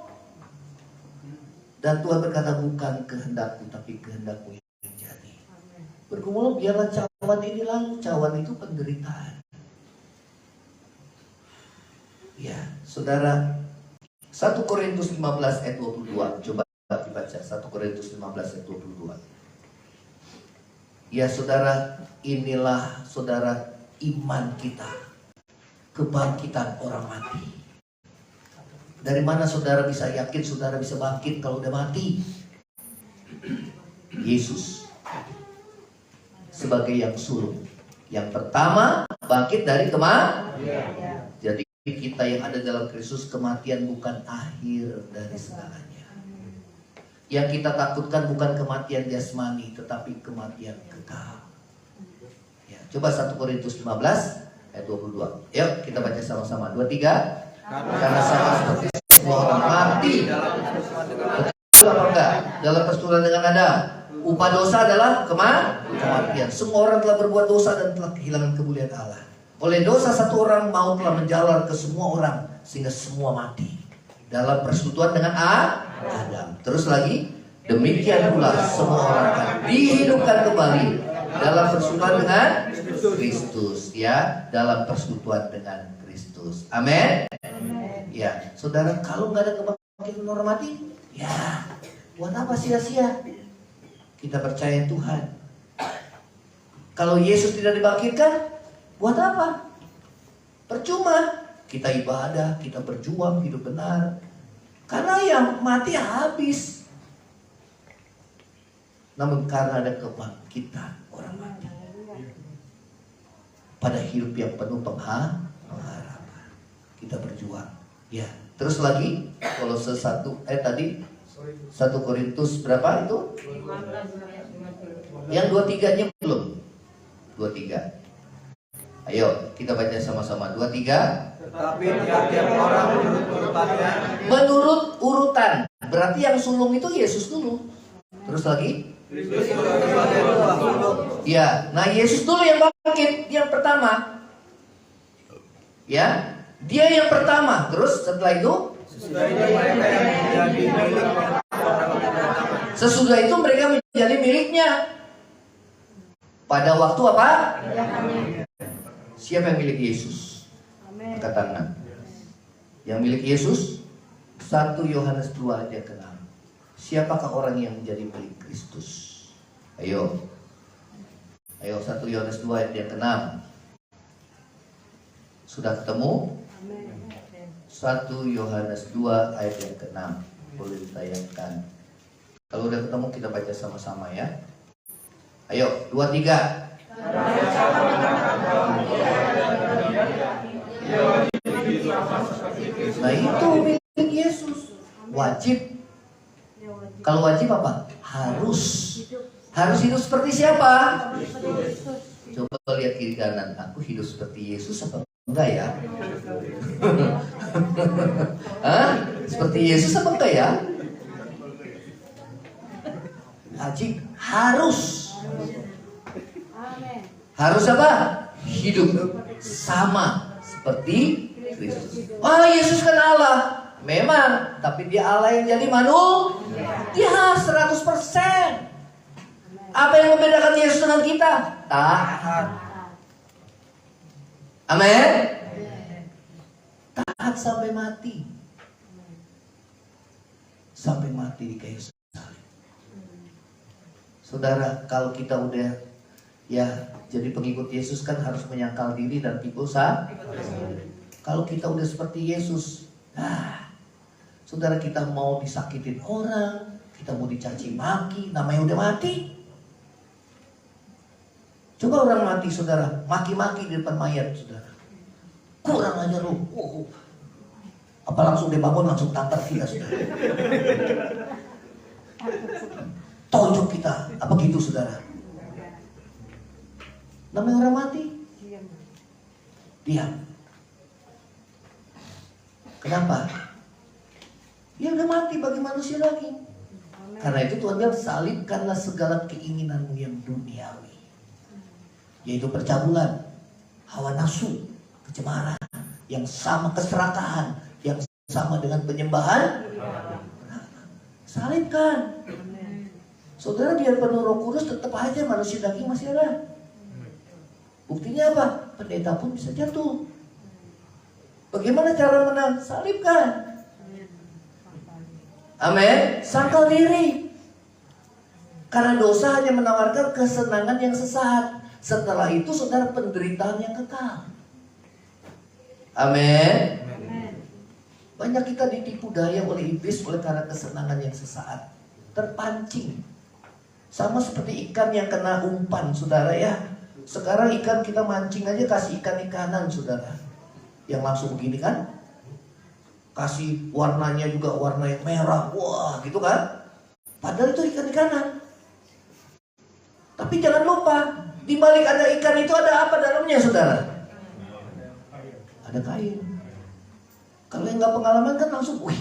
Dan Tuhan berkata, bukan kehendakku, tapi kehendakmu yang jadi. Bergumul, biarlah cawan ini lalu. Cawan itu penderitaan. Ya, saudara, 1 Korintus 15 ayat 22. Coba dibaca 1 Korintus 15 ayat 22. Ya saudara, inilah saudara iman kita, kebangkitan orang mati. Dari mana saudara bisa yakin saudara bisa bangkit kalau udah mati? Yesus sebagai yang sulung, yang pertama bangkit dari kematian. Jadi kita yang ada dalam Kristus, kematian bukan akhir dari segalanya. Yang kita takutkan bukan kematian jasmani, tetapi kematian kekal. Ya, coba 1 Korintus 15 ayat 22. Yuk kita baca sama-sama. 23. Karena sama seperti semua orang mati, betul apa enggak? Dalam persetubuhan dengan Adam, Upah dosa adalah kematian. Semua orang telah berbuat dosa dan telah kehilangan kemuliaan Allah. Oleh dosa satu orang, maut telah menjalar ke semua orang, sehingga semua mati dalam persekutuan dengan Adam. Terus lagi, demikian pula semua orang akan dihidupkan kembali dalam persekutuan dengan Kristus, ya, dalam persekutuan dengan Kristus. Amin. Ya, saudara, kalau nggak ada kebangkitan orang mati, ya, buat apa sia-sia? Kita percaya Tuhan. Kalau Yesus tidak dibangkitkan, buat apa? Percuma. Kita ibadah, kita berjuang hidup benar. Karena yang mati habis. Namun karena ada kebangkitan orang mati, pada hidup yang penuh pengharapan, kita berjuang. Ya, terus lagi Kolose 1 tadi 1 Korintus berapa itu? Yang 23-nya belum. 23. Ayo kita baca sama-sama. 23. Tetapi tiap-tiap orang menurut urutannya. Menurut urutan. Berarti yang sulung itu Yesus dulu. Terus lagi? Ya, nah Yesus dulu yang bangkit, yang pertama. Ya, dia yang pertama. Terus setelah itu? Sesudah itu mereka menjadi miliknya. Pada waktu apa? Siapa yang milik Yesus? Angkat tangan. Yang milik Yesus 1 Yohanes 2 ayat ke-6. Siapakah orang yang menjadi milik Kristus? Ayo 1 Yohanes 2 ayat yang ke-6. Sudah ketemu? 1 Yohanes 2 ayat yang ke-6. Boleh ditayangkan. Kalau udah ketemu kita baca sama-sama ya. Ayo 2, 3. Nah itu milik Yesus. Wajib. Kalau wajib apa? Harus hidup seperti siapa? Coba lihat kiri kanan. Aku hidup seperti Yesus apa enggak ya? Hah? Seperti Yesus apa enggak ya? Wajib. Harus apa? Hidup sama seperti Kristus. Oh, Yesus kan Allah. Memang, tapi dia Allah yang jadi manusia 100%. Apa yang membedakan Yesus dengan kita? Taat. Amin. Taat sampai mati. Sampai mati di kayu salib. Saudara, kalau kita udah jadi pengikut Yesus kan harus menyangkal diri dan pikul Kalau kita udah seperti Yesus, saudara, kita mau disakitin orang, kita mau dicaci maki, namanya udah mati. Coba orang mati, saudara, maki-maki di depan mayat, saudara. Kurang aja lu. Apa langsung dia bangun langsung tampar kita, saudara. Tonjok kita, apa gitu, saudara. Namanya orang mati, diam. Kenapa? Dia udah mati, bagi manusia lagi. Karena itu Tuhan bilang, salibkanlah segala keinginanmu yang duniawi, yaitu percabulan, hawa nafsu, kecemaran, yang sama keserakahan, yang sama dengan penyembahan. Salibkan. Saudara, biar penuh Roh Kudus, tetap aja manusia daging masih ada. Buktinya apa? Pendeta pun bisa jatuh. Bagaimana cara menang? Salibkan. Amin. Sangkal diri. Karena dosa hanya menawarkan kesenangan yang sesaat. Setelah itu saudara, penderitaan yang kekal. Amin. Banyak kita ditipu daya oleh iblis oleh karena kesenangan yang sesaat. Terpancing. Sama seperti ikan yang kena umpan, saudara ya. Sekarang ikan kita mancing aja, kasih ikan-ikanan, saudara. Yang langsung begini kan. Kasih warnanya juga warna yang merah. Wah, gitu kan. Padahal itu ikan-ikanan. Tapi jangan lupa, di balik ada ikan itu ada apa dalamnya, saudara? Ada kain. Kalau yang nggak pengalaman kan langsung, wih,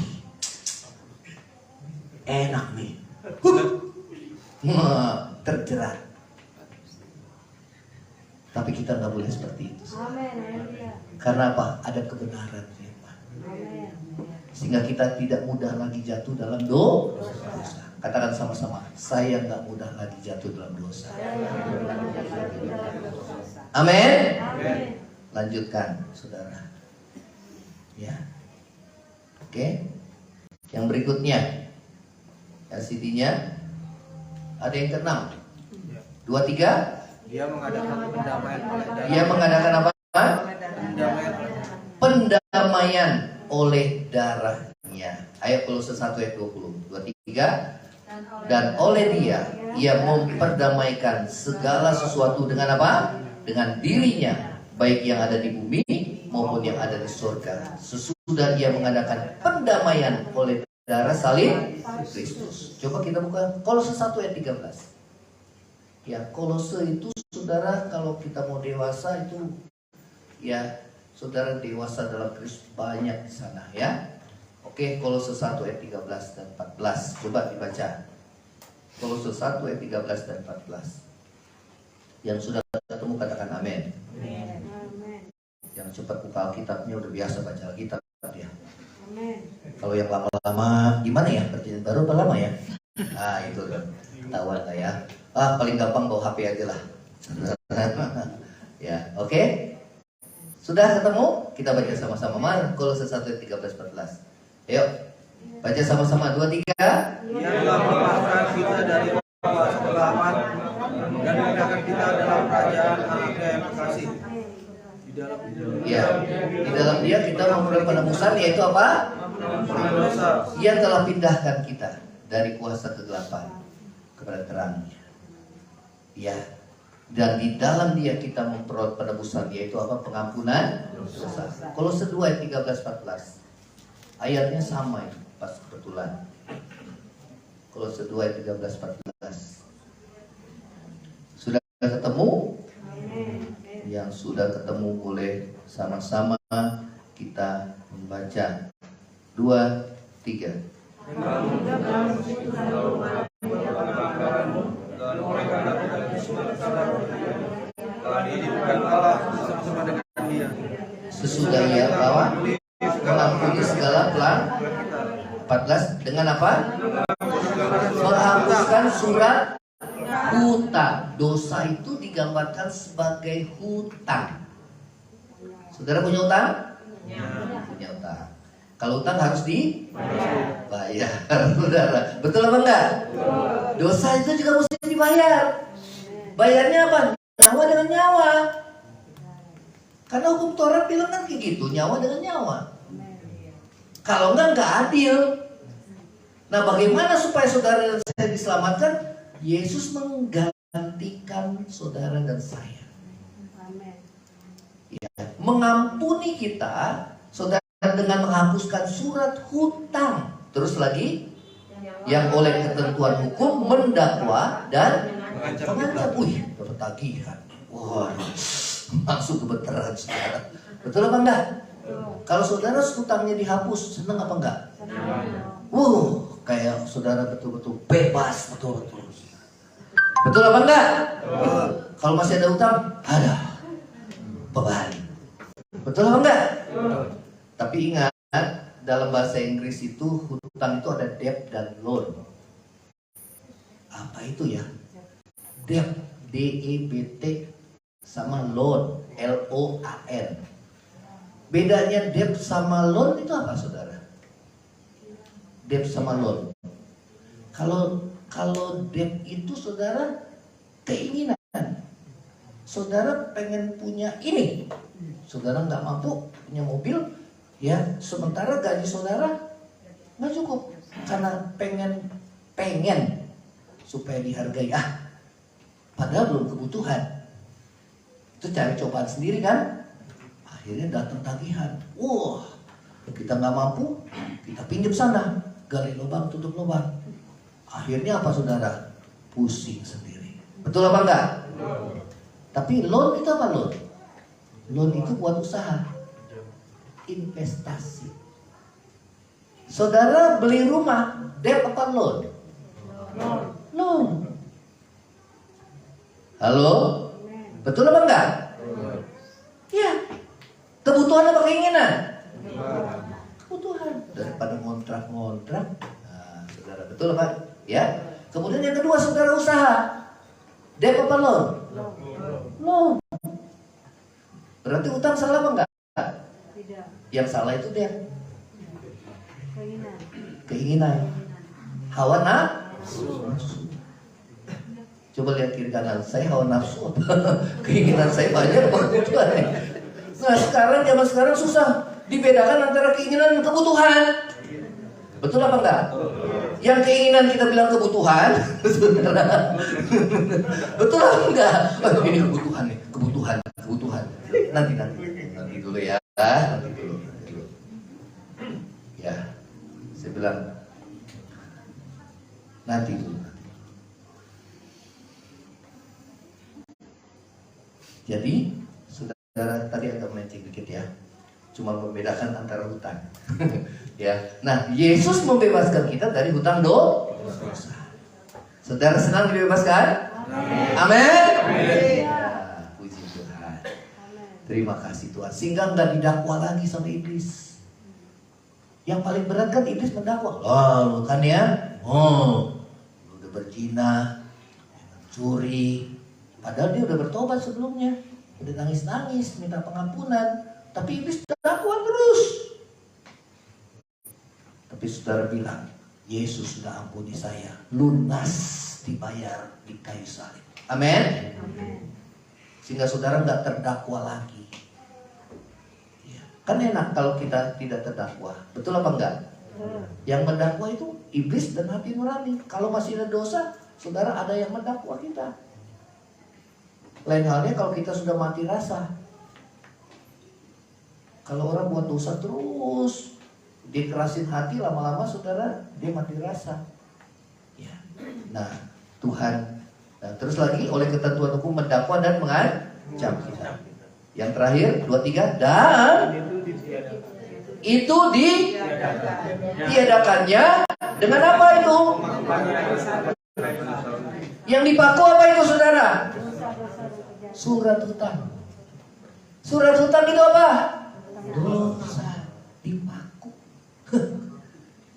enak nih. terjerat. Tapi kita nggak boleh seperti itu. Karena apa? Ada kebenaran firman. Sehingga kita tidak mudah lagi jatuh dalam dosa. Katakan sama-sama, saya nggak mudah lagi jatuh dalam dosa. Amin. Lanjutkan, saudara. Ya, oke. Yang berikutnya, LCD-nya ada yang ke-6, 2, 3. Dia mengadakan pendamaian oleh darah. Dia mengadakan apa? Pendamaian. Pendamaian oleh darahnya. Ayat Kolose 1 ayat 20. 2, 3. Dan oleh dia, ia memperdamaikan segala sesuatu dengan apa? Dengan dirinya, baik yang ada di bumi maupun yang ada di surga. Sesudah ia mengadakan pendamaian oleh darah salib Kristus. Coba kita buka Kolose 1 ayat 13. Ya, Kolose itu saudara, kalau kita mau dewasa itu ya, saudara dewasa dalam Kristus banyak di sana ya. Oke, Kolose 1 ayat 13 dan 14. Coba dibaca. Kolose 1 ayat 13 dan 14. Yang sudah ketemu katakan amin. Yang cepat buka Alkitabnya, udah biasa baca Alkitab ya. Kalau yang lama-lama gimana ya? Perjanjian baru apa lama ya? Ah, itu kan. Ketahuan lah ya. Paling gampang bawa HP aja lah. Ya, oke. Sudah ketemu? Kita baca sama-sama. Mari Kolose 1 ayat 13 14. Ayo. Baca sama-sama 2, 3. Dia telah melepaskan kita dari kuasa kegelapan dan memindahkan kita dalam kerajaan Anaknya yang kekasih. Di dalam dia kita memperoleh penebusan, yaitu apa? Dosa. Ia telah pindahkan kita dari kuasa kegelapan kepada terangnya. Ya. Dan di dalam dia kita memperoleh penebusan, yaitu apa? Pengampunan dosa. Kolose 2 ayat 13 14. Ayatnya sama itu, pas kebetulan. Kolose 2 ayat 13 14. Sudah ketemu? Yang sudah ketemu boleh sama-sama kita membaca. 2, 3. Sesudah ia bawa mengampuni segala pelanggaran. 14 dengan apa? Menghapuskan surat hutang. Dosa itu digambarkan sebagai hutang. Saudara punya hutang? Punya hutang. Kalau hutang harus dibayar, saudara. Betul apa enggak? Dosa itu juga mesti dibayar. Bayarnya apa? Nyawa dengan nyawa. Karena hukum Taurat bilang kan kayak gitu, nyawa dengan nyawa. Kalau enggak adil. Nah, bagaimana supaya saudara dan saya diselamatkan? Yesus menggantikan saudara dan saya. Ya, mengampuni kita, saudara, dengan menghapuskan surat hutang. Terus lagi, yang oleh ketentuan hukum mendakwa dan mengancam. Wih, dapat tagihan. Wah, langsung gemeteran saudara. Betul apa enggak? Kalau saudara hutangnya dihapus, senang apa enggak? Kayak saudara betul-betul bebas, betul-betul. Betul apa enggak? Kalau masih ada hutang, ada beban. Betul apa enggak? Tapi ingat, dalam bahasa Inggris itu hutang itu ada debt dan loan. Apa itu ya? Debt, D-E-B-T, sama loan, L-O-A-N. Bedanya debt sama loan itu apa, saudara? Debt sama loan. Kalau debt itu, saudara, keinginan. Saudara pengen punya ini, saudara nggak mampu punya mobil, ya. Sementara gaji saudara nggak cukup, karena pengen supaya dihargai. Padahal belum kebutuhan. Itu cari cobaan sendiri kan. Akhirnya datang tagihan. Kita nggak mampu, kita pinjam sana, gali lubang, tutup lubang. Akhirnya apa, saudara? Pusing sendiri. Betul apa enggak? Tapi loan itu apa loan? Loan itu buat usaha, investasi. Saudara beli rumah, debt apa loan? Loan. Halo? Betul apa enggak? Ya. Kebutuhan apa keinginan? Kebutuhan. Daripada ngontrak-ngontrak. Nah, saudara, betul apa? Ya. Kemudian yang kedua, saudara usaha. Debt apa loan? Loan. Berarti utang salah apa enggak? Tidak. Yang salah itu debt. Keinginan. Keinginan. Hawa nafsu. Coba lihat kiri kanan, saya hawa nafsu apa? Keinginan saya banyak apa kebutuhan? Nah sekarang, zaman sekarang susah dibedakan antara keinginan dan kebutuhan. Betul apa enggak? Yang keinginan kita bilang kebutuhan, saudara. Betul apa enggak? Oh, ini kebutuhan nih, kebutuhan. Nanti dulu ya, nanti dulu. Ya, saya bilang nanti dulu. Jadi, saudara tadi agak melenceng dikit ya. Cuma membedakan antara hutang. Ya. Nah, Yesus membebaskan kita dari hutang dosa. Saudara senang dibebaskan? Amin. Ya, puji Tuhan. Terima kasih Tuhan. Sehingga nggak didakwa lagi sama iblis. Yang paling berat kan iblis mendakwa. Lu kan ya, lu udah berzina, curi. Padahal dia udah bertobat sebelumnya, udah nangis-nangis minta pengampunan, tapi iblis dakwa terus. Tapi saudara bilang, Yesus sudah ampuni saya, lunas dibayar di kayu salib. Amin. Sehingga saudara nggak terdakwa lagi. Ya. Kan enak kalau kita tidak terdakwa, betul apa enggak? Yang mendakwa itu iblis dan hati nurani. Kalau masih ada dosa, saudara ada yang mendakwa kita. Lain halnya kalau kita sudah mati rasa. Kalau orang buat dosa terus, dia kerasin hati, lama-lama saudara, dia mati rasa. Ya. Nah, Tuhan. Nah, terus lagi oleh ketentuan hukum mendakwa dan mengancam kita. Yang terakhir, 23, dan itu ditiadakannya dengan apa itu? Yang dipaku apa itu saudara? Surat hutang. Surat hutang itu apa? Dosa dipaku.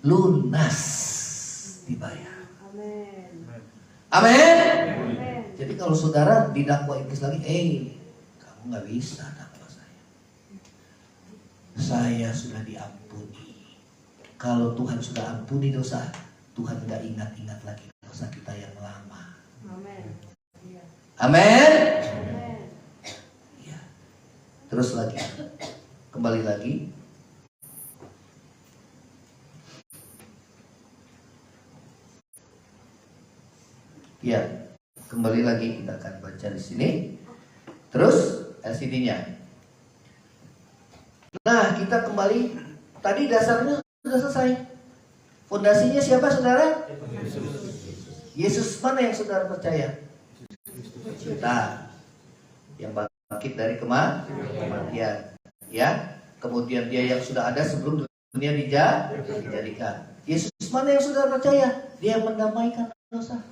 Lunas dibayar. Amin. Jadi kalau saudara didakwa iblis lagi, kamu nggak bisa dakwa saya. Saya sudah diampuni. Kalau Tuhan sudah ampuni dosa, Tuhan nggak ingat-ingat lagi dosa kita yang lama. Amin. Ya. Terus lagi, kembali lagi. Ya, kembali lagi kita akan baca di sini. Terus LCD-nya. Nah, kita kembali. Tadi dasarnya sudah selesai. Fondasinya siapa saudara? Yesus. Mana yang saudara percaya? Kita yang bangkit dari kematian, ya. Kemudian dia yang sudah ada sebelum dunia dijadikan. Yesus mana yang sudah percaya? Dia yang mendamaikan dosa.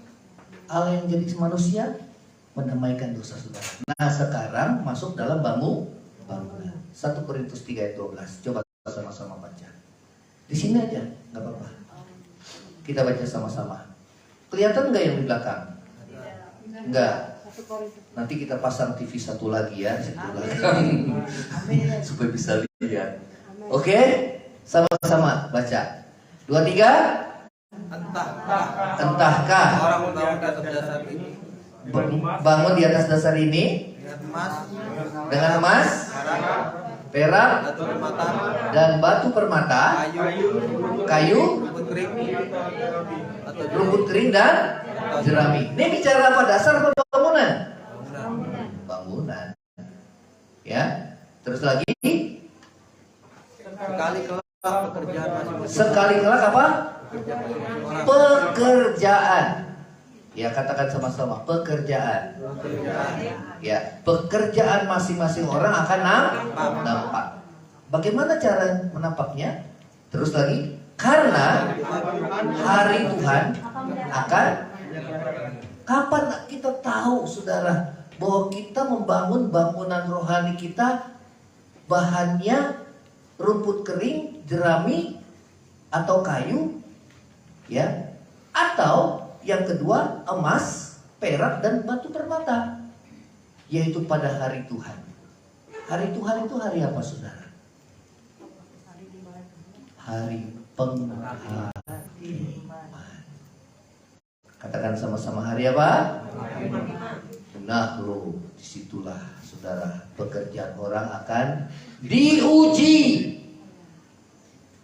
Allah yang jadi manusia mendamaikan dosa saudara. Nah sekarang masuk dalam bangunan. 1 Korintus 3 ayat 12. Coba sama-sama baca. Di sini aja, nggak apa-apa. Kita baca sama-sama. Kelihatan nggak yang di belakang? Enggak. Nanti kita pasang TV satu lagi ya, supaya bisa lihat. Oke, sama-sama baca. 2, 3. Entahkah orang membangun di atas dasar ini, bangun di atas dasar ini dengan emas, perak, dan batu permata, kayu, rumput kering dan jerami. Ini bicara apa? Dasar apa bangunan? Bangunan. Ya. Terus lagi. Sekali kelak apa? Pekerjaan. Ya, katakan sama-sama, pekerjaan. Ya, pekerjaan masing-masing orang akan nampak. Bagaimana cara menampaknya? Terus lagi, karena hari Tuhan akan Kapan kita tahu saudara bahwa kita membangun bangunan rohani kita bahannya rumput kering, jerami, atau kayu, ya, atau yang kedua emas, perak, dan batu permata, yaitu pada hari Tuhan. Hari Tuhan itu hari apa saudara? Hari pengharapan. Katakan sama-sama, hari apa? Nah lo, disitulah saudara pekerjaan orang akan diuji.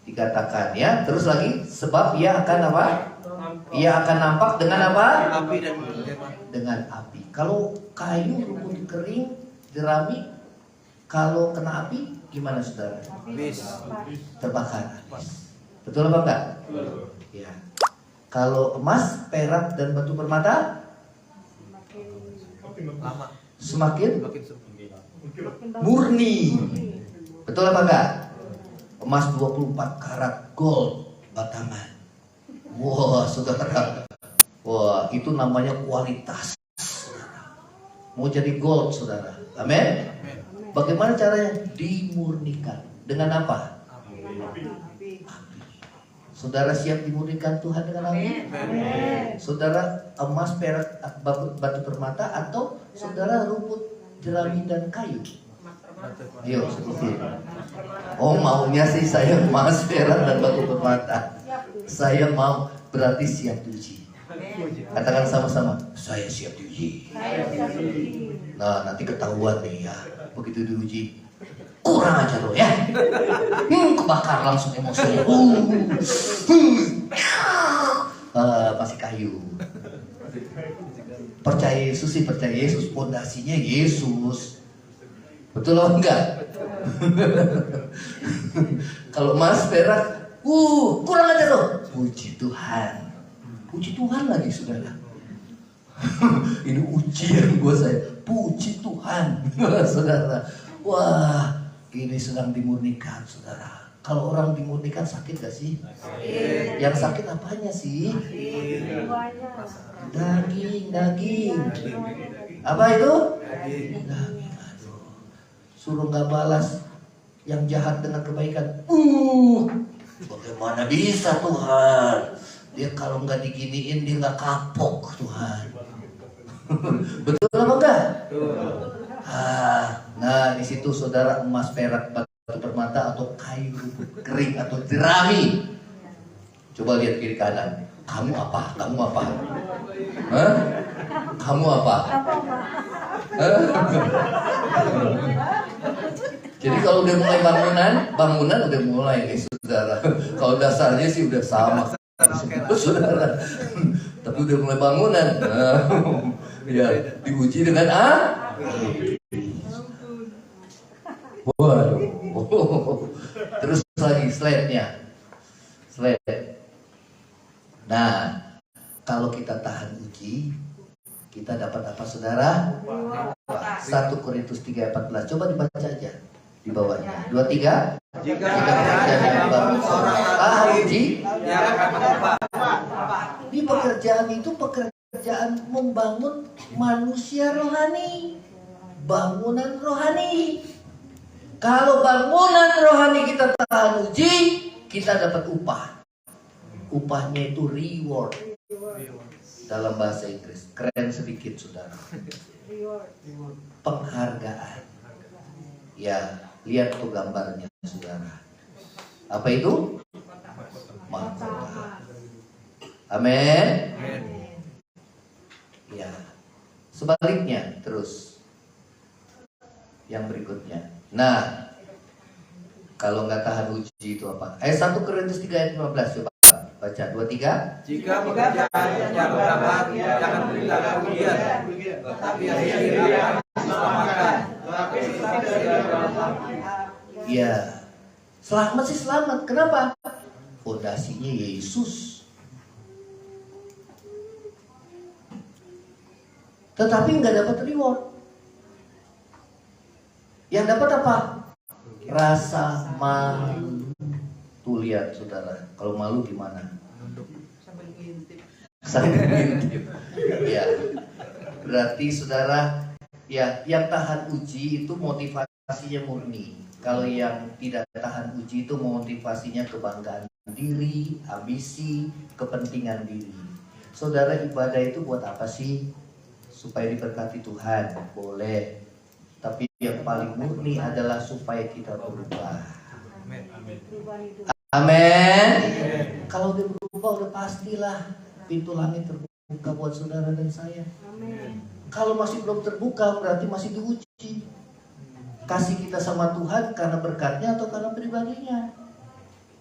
Dikatakan ya, terus lagi, sebab ia akan apa? Ia akan nampak dengan apa? Api dan Dengan api. Kalau kayu, rumput kering, jerami, kalau kena api gimana saudara? Terbakar habis. Betul apa enggak? Ya. Kalau emas, perak, dan batu permata lama semakin semakin murni. Betul apa enggak? Emas 24 karat gold batangan. Wah saudara, wah itu namanya kualitas. Mau jadi gold saudara, amin. Bagaimana caranya? Dimurnikan. Dengan apa? Api. Saudara siap dimurnikan Tuhan dengan api? Saudara emas, perak, batu permata, atau saudara rumput, jerami, dan kayu? Ayo seperti itu. Oh maunya sih saya emas, perak, dan batu permata. Saya mau, berarti siap diuji. Katakan sama-sama, saya siap diuji. Nah nanti ketahuan nih ya, begitu diuji, kurang aja lo ya, kebakar langsung emosinya. Masih kayu. Percaya Yesus sih, percaya Yesus, fondasinya Yesus. Betul atau enggak? Kalau emas, perak, kurang aja lo. Puji Tuhan. Puji Tuhan lagi saudara. Ini ujian buat saya. Puji Tuhan saudara. Wah, ini sedang dimurnikan saudara. Kalau orang dimurnikan sakit gak sih? Yang sakit apanya sih? Daging. Apa itu? Daging. Aduh. Suruh gak balas yang jahat dengan kebaikan. Bagaimana bisa Tuhan? Dia kalau nggak diginiin dia nggak kapok Tuhan. Betul apa enggak? Nah di situ saudara emas, perak, batu permata, atau kayu kering, atau jerami. Coba lihat kiri kanan. Kamu apa? Kamu apa? Hah? Kamu apa? Jadi kalau udah mulai bangunan udah mulai nih saudara. Kalau dasarnya sih udah sama saudara. Tapi udah mulai bangunan. Ya, diuji dengan waduh. Terus lagi slide-nya. Nah, kalau kita tahan uji, kita dapat apa saudara? 1 Korintus 3:14. Coba dibaca aja di bawahnya. 2:3. jika pekerjaan membangun seorang tahan uji, dia akan mengubah. di pekerjaan itu pekerjaan membangun manusia rohani, bangunan rohani. Kalau bangunan rohani kita tahan uji, kita dapat upah. Upahnya itu reward. Dalam bahasa Inggris keren sedikit saudara. Penghargaan. Ya, lihat tuh gambarnya saudara. Apa itu? Mahkota. Amin. Ya. Sebaliknya terus. Yang berikutnya. Nah, kalau nggak tahan uji itu apa? 1 Korintus 3:15 coba baca 2:3. Jika pekerjaan yang berangkat jangan beritakan ujian, tetapi yang sendiri akan diselamatkan. Ya, selamat sih selamat. Kenapa? Fondasinya Yesus. Tetapi nggak dapat reward. Yang dapat apa? Rasa malu. Tuh lihat saudara, kalau malu gimana? Sambil ngintip. Ya, Berarti saudara, ya, yang tahan uji itu motivasinya murni. Kalau yang tidak tahan uji itu motivasinya kebanggaan diri, ambisi, kepentingan diri. Saudara, ibadah itu buat apa sih? Supaya diberkati Tuhan, boleh. Tapi yang paling murni adalah supaya kita berubah. Perubahan itu. Amin. Kalau dia berubah udah pastilah pintu langit terbuka buat saudara dan saya. Amin. Kalau masih belum terbuka berarti masih diuji. Kasih kita sama Tuhan karena berkatnya atau karena pribadinya?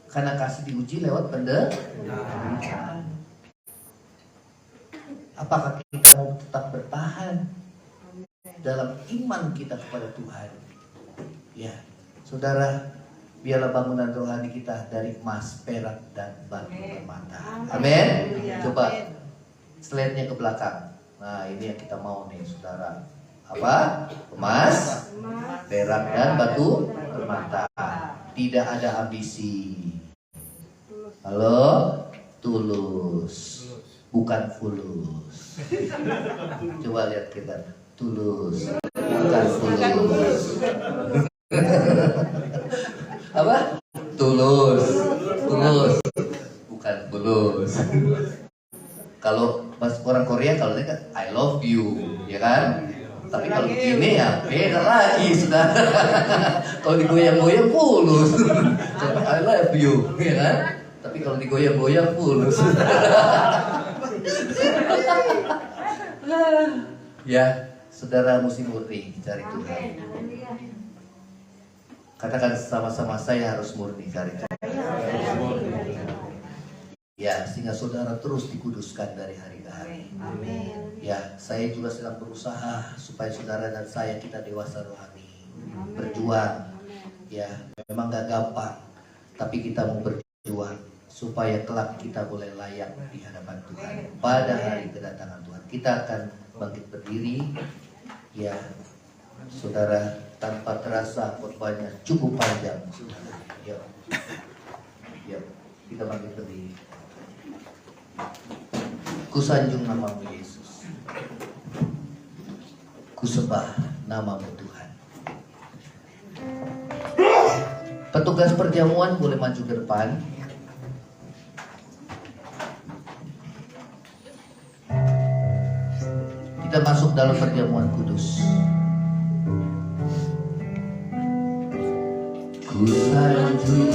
Karena kasih diuji lewat penderitaan. Apakah kita mau tetap bertahan dalam iman kita kepada Tuhan? Ya, saudara, biarlah bangunan rohani kita dari emas, perak, dan batu permata. Amin. Coba slide-nya ke belakang. Nah, ini yang kita mau nih, saudara. Apa? Emas, perak, dan batu permata. Tidak ada ambisi. Halo? Tulus. Bukan fulus. Coba lihat kita. Tulus. Bukan fulus. Apa? Tulus. Tulus. Bukan fulus. Kalau pas orang Korea kalau dia kan I love you, ya kan? Tapi kalau begini ya beda lagi, saudara. Kalau digoyang-goyang fulus. I love you, ya kan? Tapi kalau digoyang-goyang fulus. Ya, saudara mesti murni cari Tuhan. Katakan sama-sama, saya harus murni cari Tuhan. Ya, sehingga saudara terus dikuduskan dari hari ke hari. Amin. Ya, saya juga sedang berusaha supaya saudara dan saya kita dewasa rohani. Berjuang. Ya, memang gak gampang, tapi kita mau berjuang supaya kelak kita boleh layak di hadapan Tuhan pada hari kedatangan Tuhan. Kita akan bangkit berdiri. Ya, saudara, tanpa terasa khotbahnya cukup panjang, saudara. Yuk, yuk, kita bangkit berdiri. Kusanjung namamu Yesus, kusembah namamu Tuhan. Petugas perjamuan boleh maju ke depan. Kita masuk dalam perjamuan kudus. Kusanjung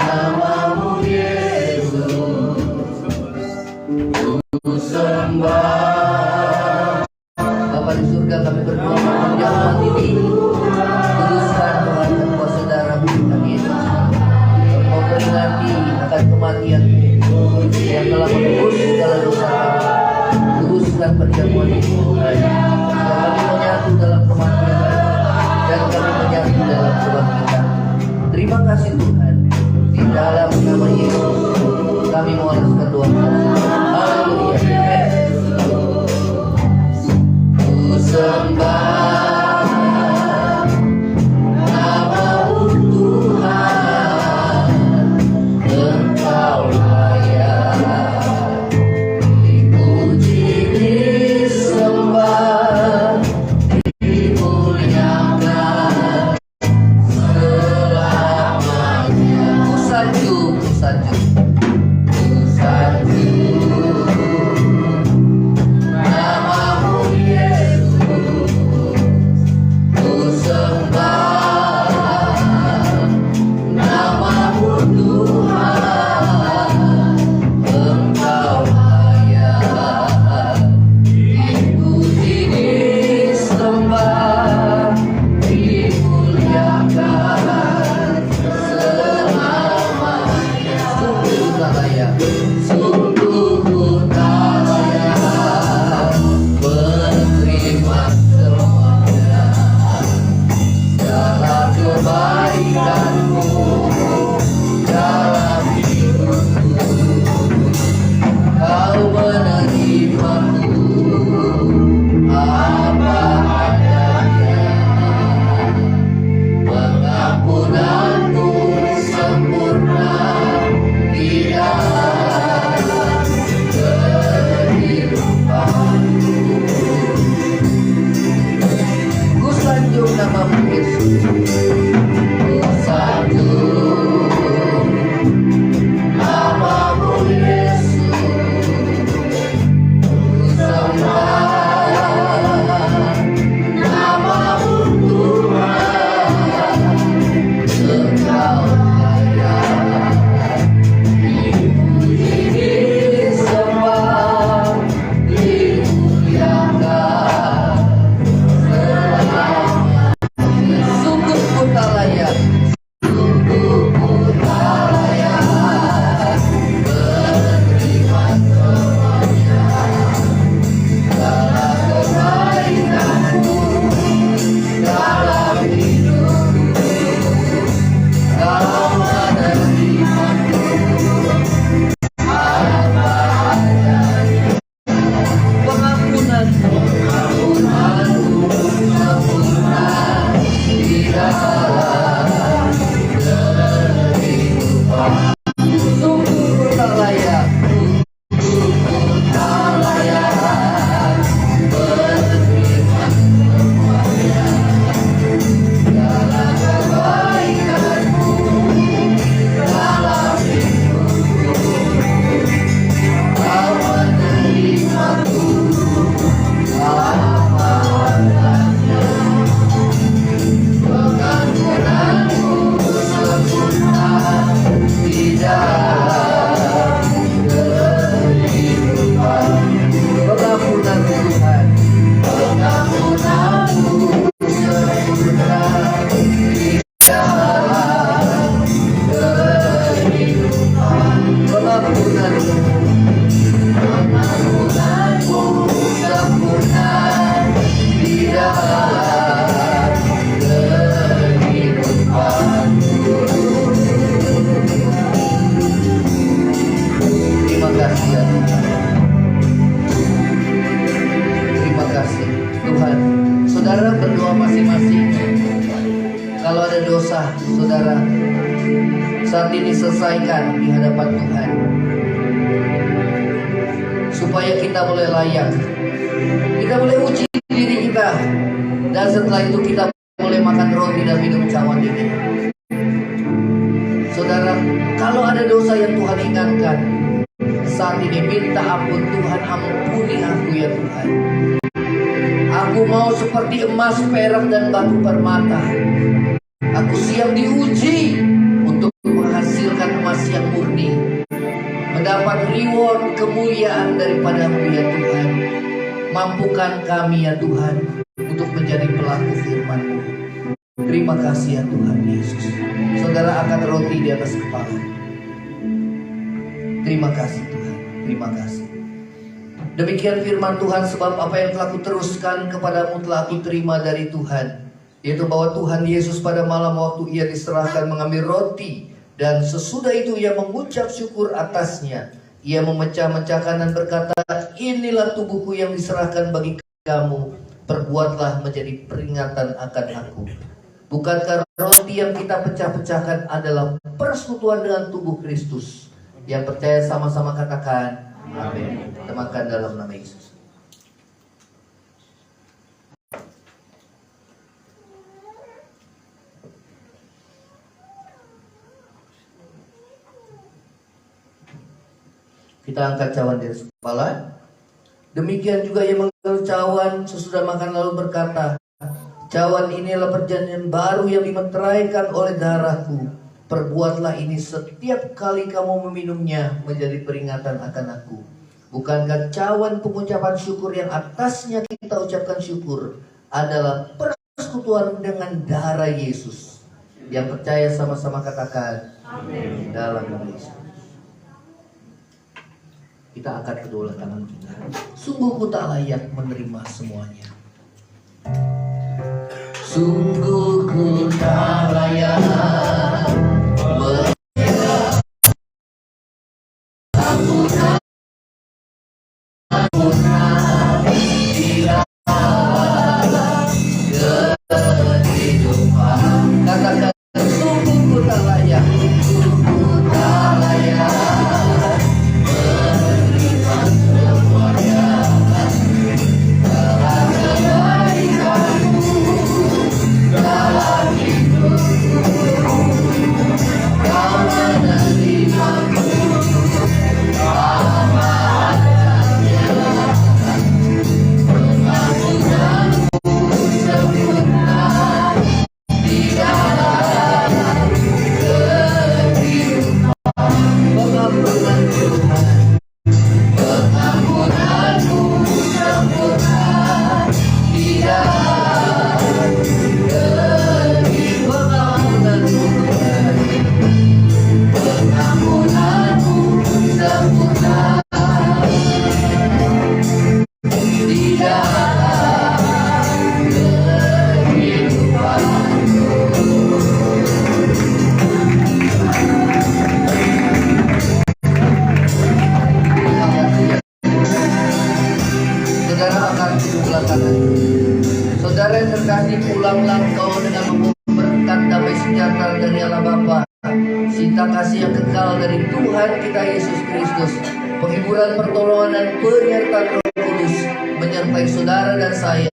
namamu Yesus, ku sembah. Bapa di surga, kami berdoa perjamuan ini kuduskan Tuhan kepada saudara berikan Yesus. Kau peringati akan kematian yang telah menebus segala dosa kami. Kuduskan perjamuan ini Tuhan. Kami menyatu dalam kematian dan kami menyatu dalam kebangkitan. Terima kasih Tuhan. Di dalam nama Yesus kami mewariskan doa kami. Haleluya. Ku sembah namamu Tuhan, Engkau layak dipuji, disembah, dimuliakan selamanya. Ku sanjung, ku sanjung, ku sanjung namamu Yesus, Saudara berdoa masing-masing. Kalau ada dosa, saudara, saat ini selesaikan di hadapan Tuhan, supaya kita boleh layak. Kita boleh uji diri kita, dan setelah itu kita boleh makan roti dan minum cawan ini. Saudara, kalau ada dosa yang Tuhan ingatkan, saat ini minta ampun. Tuhan, ampuni aku ya Tuhan. Aku mau seperti emas, perak, dan batu permata. Aku siap diuji untuk menghasilkan emas yang murni, mendapat reward kemuliaan daripada-Mu ya Tuhan. Mampukan kami ya Tuhan untuk menjadi pelaku firman-Mu. Terima kasih ya Tuhan Yesus. Saudara angkat roti di atas kepala. Terima kasih Tuhan, terima kasih. Demikian firman Tuhan, sebab apa yang telah kuteruskan kepadamu telah aku terima dari Tuhan, yaitu bahwa Tuhan Yesus pada malam waktu ia diserahkan mengambil roti, dan sesudah itu ia mengucap syukur atasnya. Ia memecah-mecahkan dan berkata, inilah tubuhku yang diserahkan bagi kamu, perbuatlah menjadi peringatan akan aku. Bukankah roti yang kita pecah-pecahkan adalah persekutuan dengan tubuh Kristus? Yang percaya sama-sama katakan amin. Kita makan dalam nama Yesus. Kita angkat cawan di atas kepala. Demikian juga ia mengambil cawan sesudah makan lalu berkata, cawan inilah perjanjian baru yang dimeteraikan oleh darahku. Perbuatlah ini setiap kali kamu meminumnya menjadi peringatan akan aku. Bukankah cawan pengucapan syukur yang atasnya kita ucapkan syukur adalah persekutuan dengan darah Yesus? Yang percaya sama-sama katakan amin. Dalam nama Yesus. Kita angkat kedua tangan kita. Sungguh ku tak layak menerima semuanya. Sungguh ku tak layak. Katakan sungguh ku tak layak. Sungguh tak layak. Saudara yang terkasih, pulanglah kau dengan memberkat damai sejahtera dari Allah Bapa, cinta kasih yang kekal dari Tuhan kita Yesus Kristus, penghiburan, pertolongan dan penyertaan Roh Kudus menyertai saudara dan saya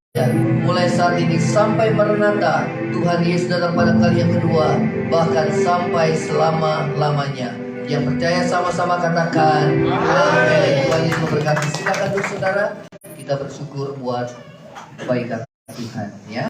mulai saat ini sampai Maranatha, Tuhan Yesus datang pada kali yang kedua, bahkan sampai selama-lamanya. Yang percaya sama-sama katakan amin. Tuhan Yesus memberkati. Silakan saudara, kita bersyukur buat kebaikan Tuhan ya.